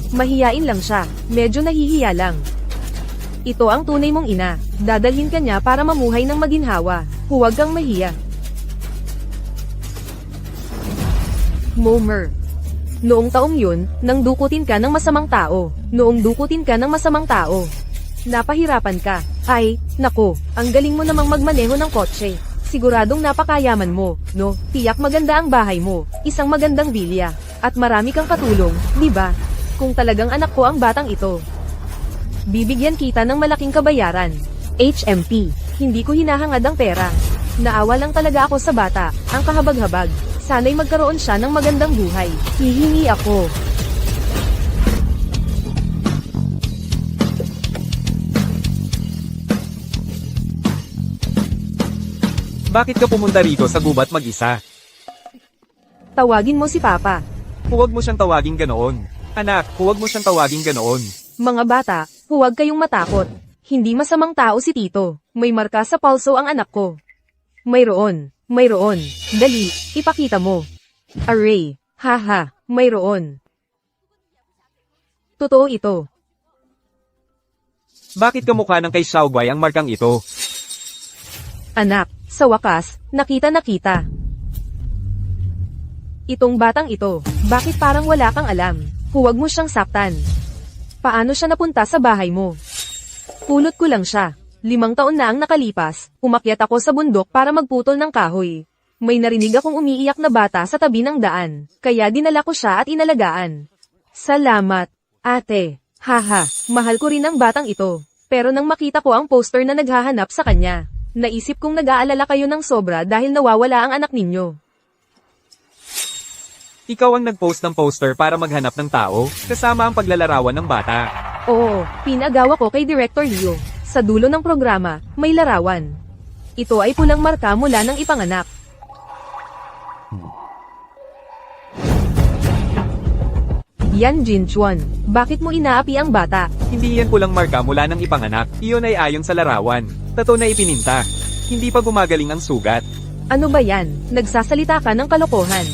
Mahiyain lang siya. Medyo nahihiya lang. Ito ang tunay mong ina. Dadalhin ka niya para mamuhay ng maginhawa. Huwag kang mahiya. Momer. Noong taong yun, nang dukutin ka ng masamang tao. Napahirapan ka. Ay, nako, ang galing mo namang magmaneho ng kotse. Siguradong napakayaman mo, no? Tiyak maganda ang bahay mo, isang magandang bilya, at marami kang katulong, di ba? Kung talagang anak ko ang batang ito, bibigyan kita ng malaking kabayaran. HMP, hindi ko hinahangad ang pera. Naawa lang talaga ako sa bata, ang kahabag-habag. Sana'y magkaroon siya ng magandang buhay. Hihingi ako. Bakit ka pumunta rito sa gubat mag-isa? Tawagin mo si Papa. Huwag mo siyang tawaging ganoon. Anak, huwag mo siyang tawaging ganoon. Mga bata, huwag kayong matakot. Hindi masamang tao si Tito. May marka sa palso ang anak ko. Mayroon. Dali, ipakita mo. Array. Haha, mayroon. Totoo ito. Bakit kamukha ng kay Xiao Guai ang markang ito? Anak, sa wakas, nakita. Itong batang ito, bakit parang wala kang alam? Huwag mo siyang saktan. Paano siya napunta sa bahay mo? Pulot ko lang siya. 5 taon na ang nakalipas, umakyat ako sa bundok para magputol ng kahoy. May narinig akong umiiyak na bata sa tabi ng daan, kaya dinala ko siya at inalagaan. Salamat, ate. Haha, mahal ko rin ang batang ito. Pero nang makita ko ang poster na naghahanap sa kanya, naisip kong nag-aalala kayo ng sobra dahil nawawala ang anak ninyo. Ikaw ang nag-post ng poster para maghanap ng tao, kasama ang paglalarawan ng bata. Oo, pinagawa ko kay Director Leo. Sa dulo ng programa, may larawan. Ito ay pulang marka mula ng ipanganak. Yan Jinchuan, bakit mo inaapi ang bata? Hindi yan pulang marka mula ng ipanganak, iyon ay ayon sa larawan. Tato na ipininta. Hindi pa gumagaling ang sugat. Ano ba yan? Nagsasalita ka ng kalokohan.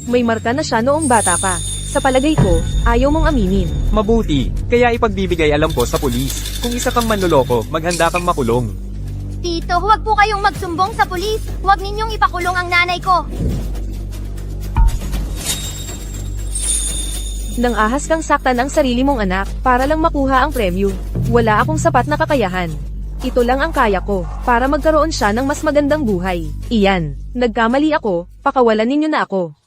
May marka na siya noong bata ka. Sa palagay ko, ayaw mong aminin. Mabuti, kaya ipagbibigay alam ko sa pulis. Kung isa kang manloloko, maghanda kang makulong. Tito, huwag po kayong magsumbong sa pulis. Huwag ninyong ipakulong ang nanay ko. Nang ahas kang saktan ang sarili mong anak, para lang makuha ang premyo. Wala akong sapat na kakayahan. Ito lang ang kaya ko, para magkaroon siya ng mas magandang buhay. Iyan, nagkamali ako, pakawalan ninyo na ako.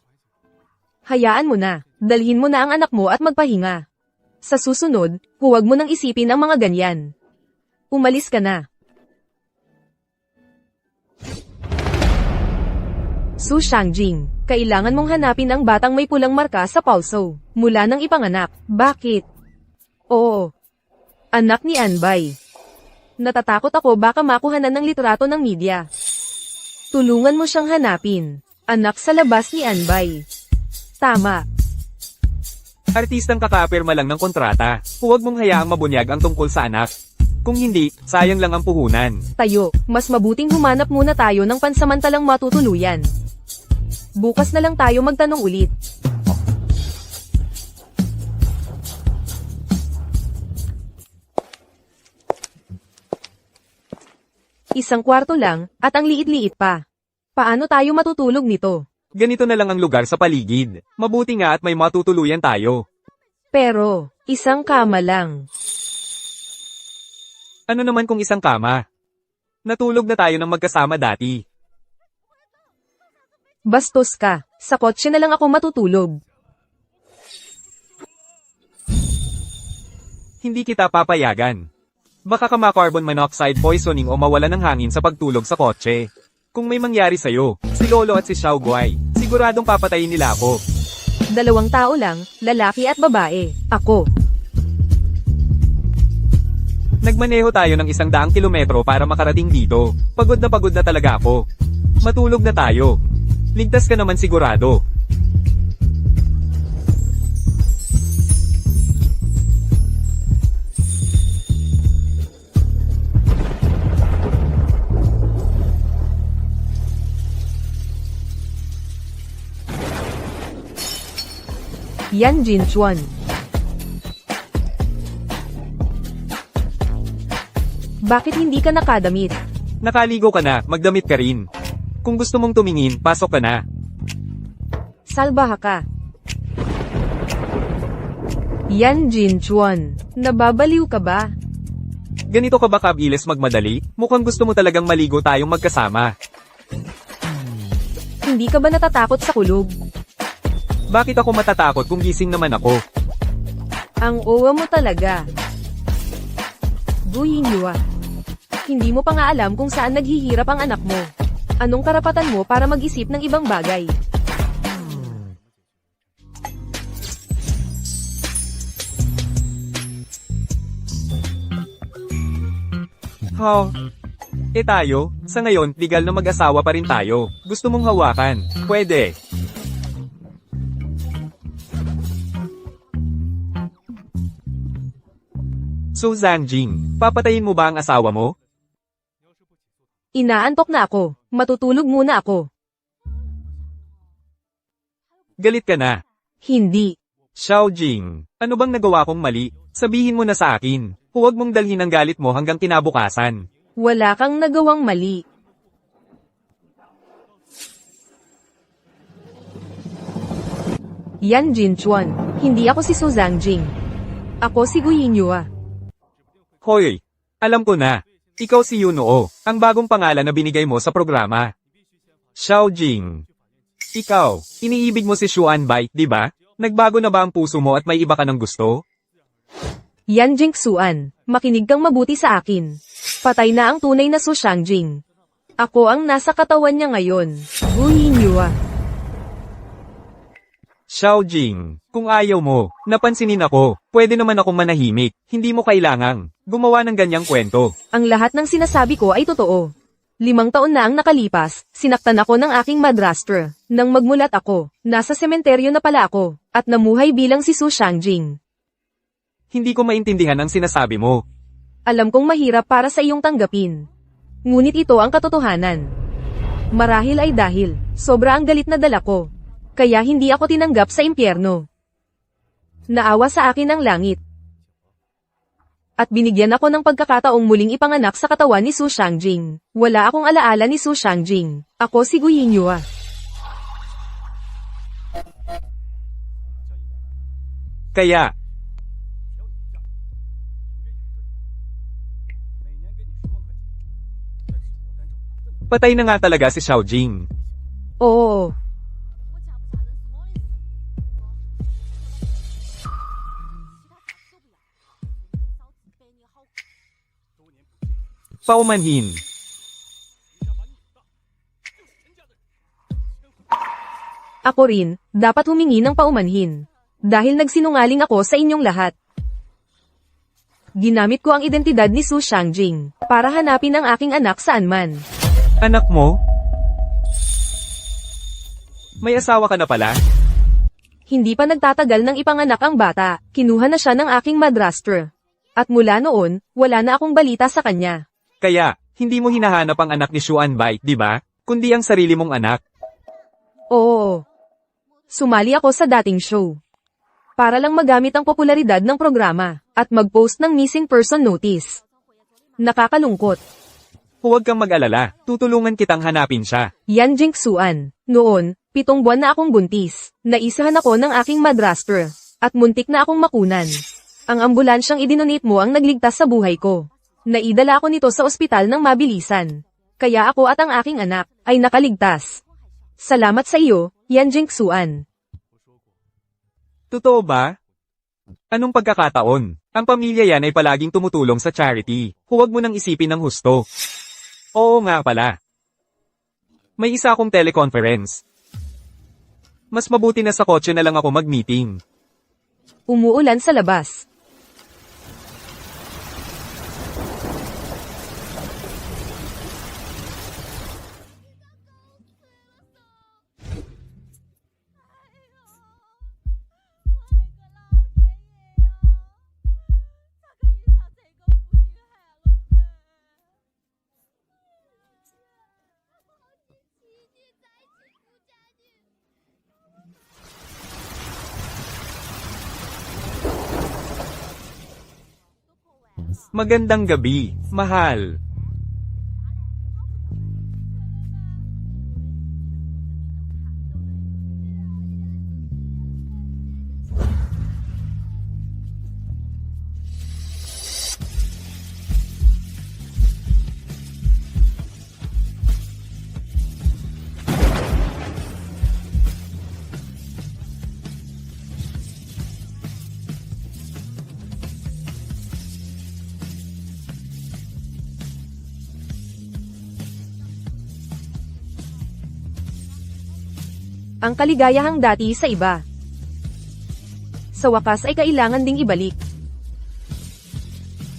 Hayaan mo na, dalhin mo na ang anak mo at magpahinga. Sa susunod, huwag mo nang isipin ang mga ganyan. Umalis ka na. Su Shangjing, kailangan mong hanapin ang batang may pulang marka sa pulso, mula ng ipanganak. Bakit? Oo. Anak ni Anbay. Natatakot ako baka makuhanan ng litrato ng media. Tulungan mo siyang hanapin. Anak sa labas ni Anbay. Tama. Artistang kakapirma lang ng kontrata. Huwag mong hayaang mabunyag ang tungkol sa anak. Kung hindi, sayang lang ang puhunan. Tayo, mas mabuting humanap muna tayo ng pansamantalang matutuluyan. Bukas na lang tayo magtanong ulit. Isang kwarto lang, at ang liit-liit pa. Paano tayo matutulog nito? Ganito na lang ang lugar sa paligid. Mabuti nga at may matutuluyan tayo. Pero, isang kama lang. Ano naman kung isang kama? Natulog na tayo ng magkasama dati. Bastos ka, sa kotse na lang ako matutulog. Hindi kita papayagan. Baka ka ma-carbon monoxide poisoning o mawala ng hangin sa pagtulog sa kotse. Kung may mangyari sa'yo, si Lolo at si Xiao Guai, siguradong papatayin nila ako. 2 tao lang, lalaki at babae. Ako. Nagmaneho tayo ng 100 kilometro para makarating dito. Pagod na talaga ako. Matulog na tayo. Ligtas ka naman sigurado. Yan Jinchuan. Bakit hindi ka nakadamit? Nakaligo ka na, magdamit ka rin. Kung gusto mong tumingin, pasok ka na. Salbaha ka. Yan Jinchuan. Nababaliw ka ba? Ganito ka ba kabilis magmadali? Mukhang gusto mo talagang maligo tayong magkasama. Hindi ka ba natatakot sa kulog? Bakit ako matatakot kung gising naman ako? Ang uwa mo talaga. Buyinyua. Hindi mo pa nga alam kung saan naghihirap ang anak mo. Anong karapatan mo para mag-isip ng ibang bagay? Tayo, sa ngayon, legal na mag-asawa pa rin tayo. Gusto mong hawakan? Pwede. So Zangjing, papatayin mo ba ang asawa mo? Inaantok na ako. Matutulog muna ako. Galit ka na. Hindi. Xiaojing, ano bang nagawa kong mali? Sabihin mo na sa akin. Huwag mong dalhin ang galit mo hanggang kinabukasan. Wala kang nagawang mali. Yan Jinchuan. Hindi ako si Su Zangjing. Ako si Guyinyua. Hoy, alam ko na. Ikaw si Yunoo, ang bagong pangalan na binigay mo sa programa. Xiao Jing. Ikaw, iniibig mo si Xuan Bai, di ba? Nagbago na ba ang puso mo at may iba ka ng gusto? Yan Jingxuan, makinig kang mabuti sa akin. Patay na ang tunay na Su Shangjing. Ako ang nasa katawan niya ngayon. Guyinyua. Xiao Jing, kung ayaw mo, napansinin ako, pwede naman akong manahimik, hindi mo kailangang gumawa ng ganyang kwento. Ang lahat ng sinasabi ko ay totoo. 5 taon na ang nakalipas, sinaktan ako ng aking madrastra. Nang magmulat ako, nasa sementeryo na pala ako, at namuhay bilang si Su Shangjing. Hindi ko maintindihan ang sinasabi mo. Alam kong mahirap para sa iyong tanggapin. Ngunit ito ang katotohanan. Marahil ay dahil, sobra ang galit na dala ko. Kaya hindi ako tinanggap sa impyerno. Naawa sa akin ang langit. At binigyan ako ng pagkakataong muling ipanganak sa katawan ni Su Shangjing. Wala akong alaala ni Su Shangjing. Ako si Guyinyua. Kaya, patay na nga talaga si Xiao Jing. Oo. Paumanhin. Ako rin, dapat humingi ng paumanhin. Dahil nagsinungaling ako sa inyong lahat. Ginamit ko ang identidad ni Su Shangjing para hanapin ang aking anak saan man. Anak mo? May asawa ka na pala? Hindi pa nagtatagal nang ipanganak ang bata, kinuha na siya ng aking madrastra. At mula noon, wala na akong balita sa kanya. Kaya, hindi mo hinahanap ang anak ni Xuan Bai, di ba? Kundi ang sarili mong anak. Oo. Sumali ako sa dating show. Para lang magamit ang popularidad ng programa, at mag-post ng missing person notice. Nakakalungkot. Huwag kang mag-alala, tutulungan kitang hanapin siya. Yan Jingxuan. Noon, 7 buwan na akong buntis. Naisahan ako ng aking madrastra. At muntik na akong makunan. Ang ambulansyang idinonate mo ang nagligtas sa buhay ko. Naidala ako nito sa ospital ng mabilisan. Kaya ako at ang aking anak ay nakaligtas. Salamat sa iyo, Yan Jingxuan. Totoo ba? Anong pagkakataon? Ang pamilya yan ay palaging tumutulong sa charity. Huwag mo nang isipin ng husto. Oo nga pala. May isa akong teleconference. Mas mabuti na sa kotse na lang ako mag-meeting. Umuulan sa labas. Magandang gabi, mahal. Ang kaligayahang dati sa iba. Sa wakas ay kailangan ding ibalik.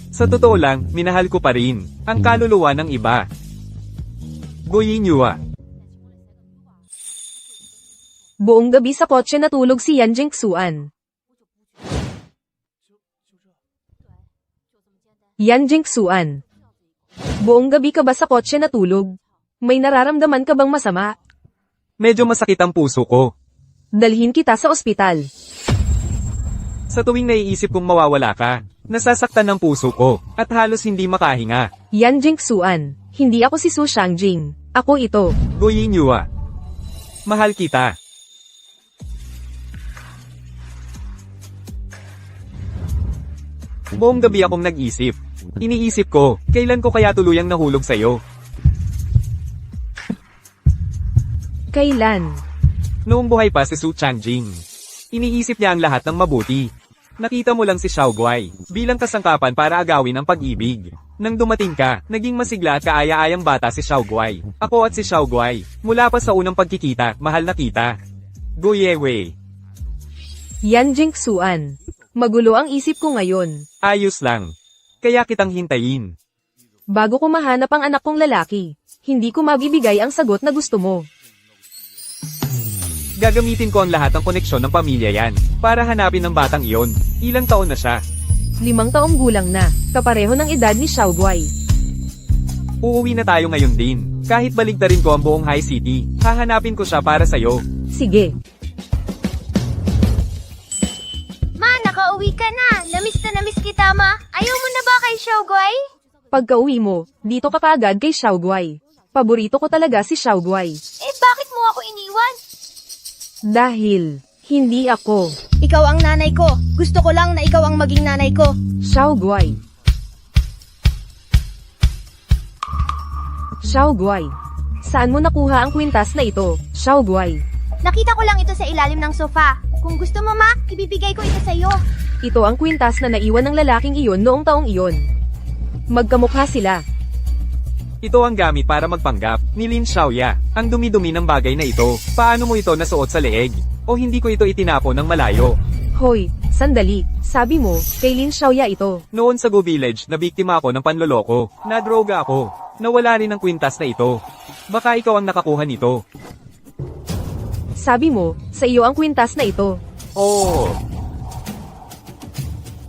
Sa totoo lang, minahal ko pa rin ang kaluluwa ng iba. Guyinyua. Buong gabi sa kotse natulog si Yan Jingxuan. Yan Jingxuan. Buong gabi ka ba sa kotse natulog? May nararamdaman ka bang masama? Medyo masakit ang puso ko. Dalhin kita sa ospital. Sa tuwing naiisip kong mawawala ka, nasasaktan ang puso ko, at halos hindi makahinga. Yan Jingxuan. Hindi ako si Su Shangjing. Ako ito. Guyinyua. Mahal kita. Buong gabi akong nag-isip. Iniisip ko, kailan ko kaya tuluyang nahulog sa'yo? Kailan? Noong buhay pa si Su Changjing. Iniisip niya ang lahat ng mabuti. Nakita mo lang si Xiao Guai bilang kasangkapan para agawin ang pag-ibig. Nang dumating ka, naging masigla at kaaya-ayang bata si Xiao Guai. Ako at si Xiao Guai, mula pa sa unang pagkikita, mahal na kita. Guyewe. Yan Jingxuan. Magulo ang isip ko ngayon. Ayos lang. Kaya kitang hintayin. Bago ko mahanap ang anak kong lalaki, hindi ko mabibigay ang sagot na gusto mo. Gagamitin ko ang lahat ng koneksyon ng pamilya yan, para hanapin ang batang iyon. Ilang taon na siya? 5 taong gulang na, kapareho ng edad ni Xiao Guai. Uuwi na tayo ngayon din. Kahit baligtarin ko ang buong High City, hahanapin ko siya para sa'yo. Sige. Ma, nakauwi ka na. Namiss kita, ma. Ayaw mo na ba kay Xiaoguai? Pagka-uwi mo, dito ka kaagad kay Xiao Guai. Paborito ko talaga si Xiao Guai. Eh, bakit mo ako iniwan? Dahil, hindi ako, Ikaw ang nanay ko. Gusto ko lang na ikaw ang maging nanay ko. Xiao Guai. Xiao Guai. Saan mo nakuha ang kwintas na ito, Xiao Guai? Nakita ko lang ito sa ilalim ng sofa. Kung gusto mo, ma, ibibigay ko ito sa'yo. Ito ang kwintas na naiwan ng lalaking iyon noong taong iyon. Magkamukha sila. Ito ang gamit para magpanggap, ni Lin Xiaoya. Ang dumi-dumi ng bagay na ito. Paano mo ito nasuot sa leeg? O hindi ko ito itinapon ng malayo? Hoy, sandali. Sabi mo, kay Lin Xiaoya ito. Noon sa Go Village, nabiktima ako ng panloloko. Nadroga ako. Nawala rin ang kwintas na ito. Baka ikaw ang nakakuha nito. Sabi mo, sa iyo ang kwintas na ito. Oh.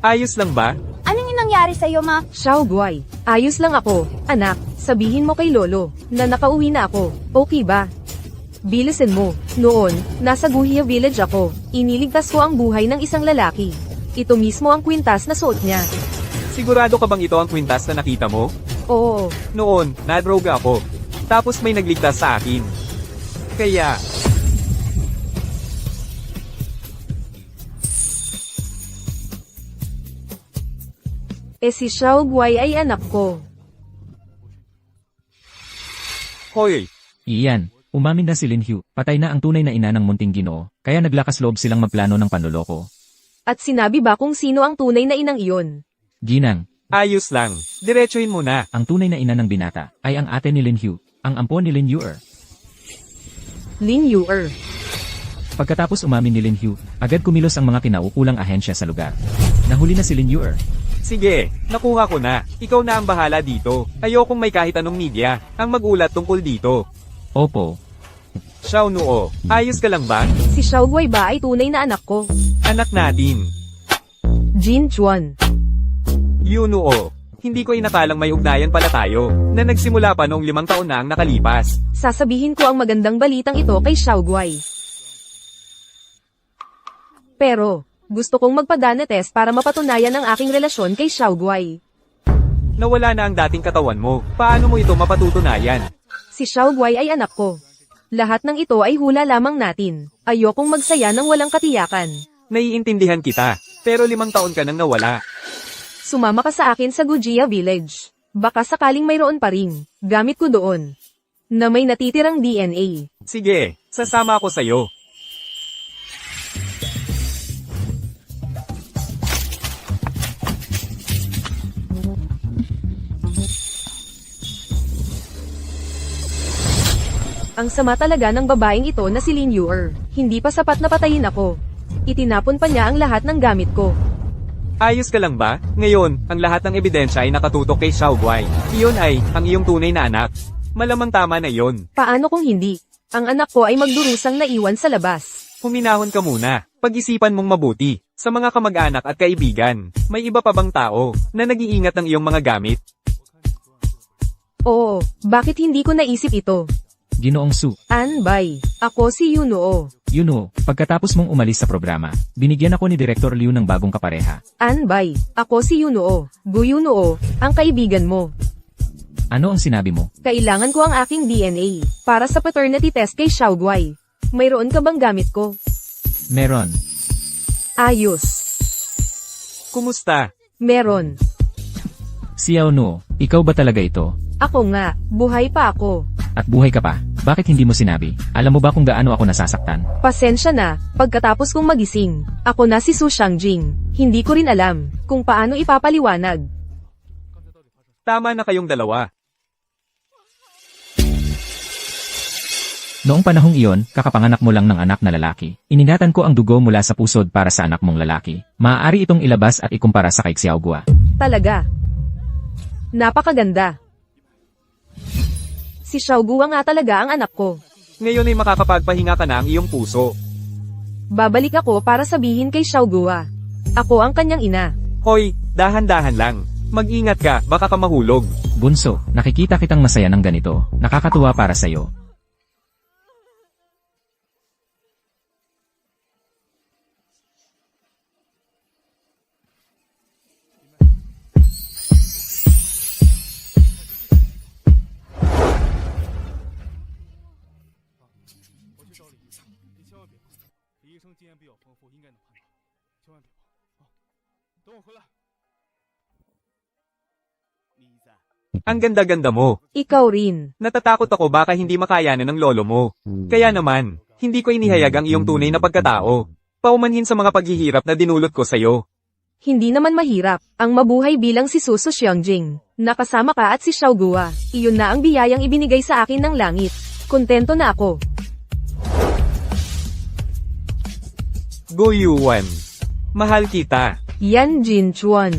Ayos lang ba? Anong yung nangyari sa'yo, ma? Xiao Guai, ayos lang ako, anak. Sabihin mo kay Lolo, na nakauwi na ako. Okay ba? Bilisin mo. Noon, nasa Guhia Village ako. Iniligtas ko ang buhay ng isang lalaki. Ito mismo ang kwintas na suot niya. Sigurado ka bang ito ang kwintas na nakita mo? Oo, Noon, nadroga ako. Tapos may nagligtas sa akin. Kaya, si Xiao Guai ay anak ko. hoy, Iyan, umamin na si Lin Hu, patay na ang tunay na ina ng munting Ginoo, kaya naglakas loob silang magplano ng panloloko. At sinabi ba kung sino ang tunay na inang iyon? Ginang, ayos lang. Diretsuhin mo na. ang tunay na ina ng binata, ay ang ate ni Lin Hu, ang ampon ni Lin Yuer. Lin Yuer. Pagkatapos umamin ni Lin Hu, agad kumilos ang mga kinaukulang ahensya sa lugar. Nahuli na si Lin Yuer. Sige, nakuha ko na. Ikaw na ang bahala dito. Ayokong may kahit anong media ang magulat tungkol dito. Opo, Xiao Nuo, ayos ka lang ba? Si Xiao Guai ba ay tunay na anak ko? Anak natin. Jin Chuan. Yu Nuo, hindi ko inakalang may ugnayan pala tayo, na nagsimula pa noong 5 taon na ang nakalipas. Sasabihin ko ang magandang balitang ito kay Xiao Guai. Pero, gusto kong magpa-DNA test para mapatunayan ang aking relasyon kay Xiao Guai. Nawala na ang dating katawan mo. Paano mo ito mapatutunayan? Si Xiao Guai ay anak ko. Lahat ng ito ay hula lamang natin. Ayokong magsaya ng walang katiyakan. Naiintindihan kita, pero 5 taon ka nang nawala. Sumama ka sa akin sa Gujia Village. Baka sakaling mayroon pa rin. Gamit ko doon. Na may natitirang DNA. Sige, sasama ako sa'yo. Ang sama talaga ng babaeng ito na si Lin Yuer. Hindi pa sapat na patayin ako. Itinapon pa niya ang lahat ng gamit ko. Ayos ka lang ba? Ngayon, ang lahat ng ebidensya ay nakatutok kay Xiao Guai. Iyon ay, ang iyong tunay na anak. Malamang tama na iyon. Paano kung hindi? Ang anak ko ay magdurusang naiwan sa labas. Huminahon ka muna. Pag-isipan mong mabuti. Sa mga kamag-anak at kaibigan, may iba pa bang tao na nag-iingat ng iyong mga gamit? Oo, bakit hindi ko naisip ito? Ginoong Su. Anbay, ako si Yunuo. Pagkatapos mong umalis sa programa, binigyan ako ni Director Liu ng bagong kapareha. Anbay, ako si Yunuo. Guyunuo, ang kaibigan mo. Ano ang sinabi mo? Kailangan ko ang aking DNA para sa paternity test kay Xiao Guai. Mayroon ka bang gamit ko? Meron. Ayos. Kumusta? Meron. Xiao Nu, ikaw ba talaga ito? Ako nga, buhay pa ako. At buhay ka pa? Bakit hindi mo sinabi? Alam mo ba kung gaano ako nasasaktan? Pasensya na, pagkatapos kong magising. Ako na si Su Xiangjing. Hindi ko rin alam kung paano ipapaliwanag. Tama na kayong dalawa. Noong panahong iyon, kakapanganak mo lang ng anak na lalaki. Iningatan ko ang dugo mula sa pusod para sa anak mong lalaki. Maaari itong ilabas at ikumpara sa kay Xiaogua. Talaga. Napakaganda. Si Xiaogua nga talaga ang anak ko. Ngayon ay makakapagpahinga ka na ang iyong puso. Babalik ako para sabihin kay Xiaogua. Ako ang kanyang ina. Hoy, dahan-dahan lang. Mag-ingat ka, baka ka mahulog. Bunso, nakikita kitang masaya ng ganito. Nakakatuwa para sa'yo. Ang ganda-ganda mo. Ikaw rin. Natatakot ako baka hindi makayanan ng lolo mo. Kaya naman, hindi ko inihayag ang iyong tunay na pagkatao. Paumanhin sa mga paghihirap na dinulot ko sa'yo. Hindi naman mahirap ang mabuhay bilang si Su Xiangjing. Nakasama ka at si Xiaogua. Iyon na ang biyayang ibinigay sa akin ng langit. Kontento na ako. Go Yuan. Mahal kita. Yan Jin Chuan.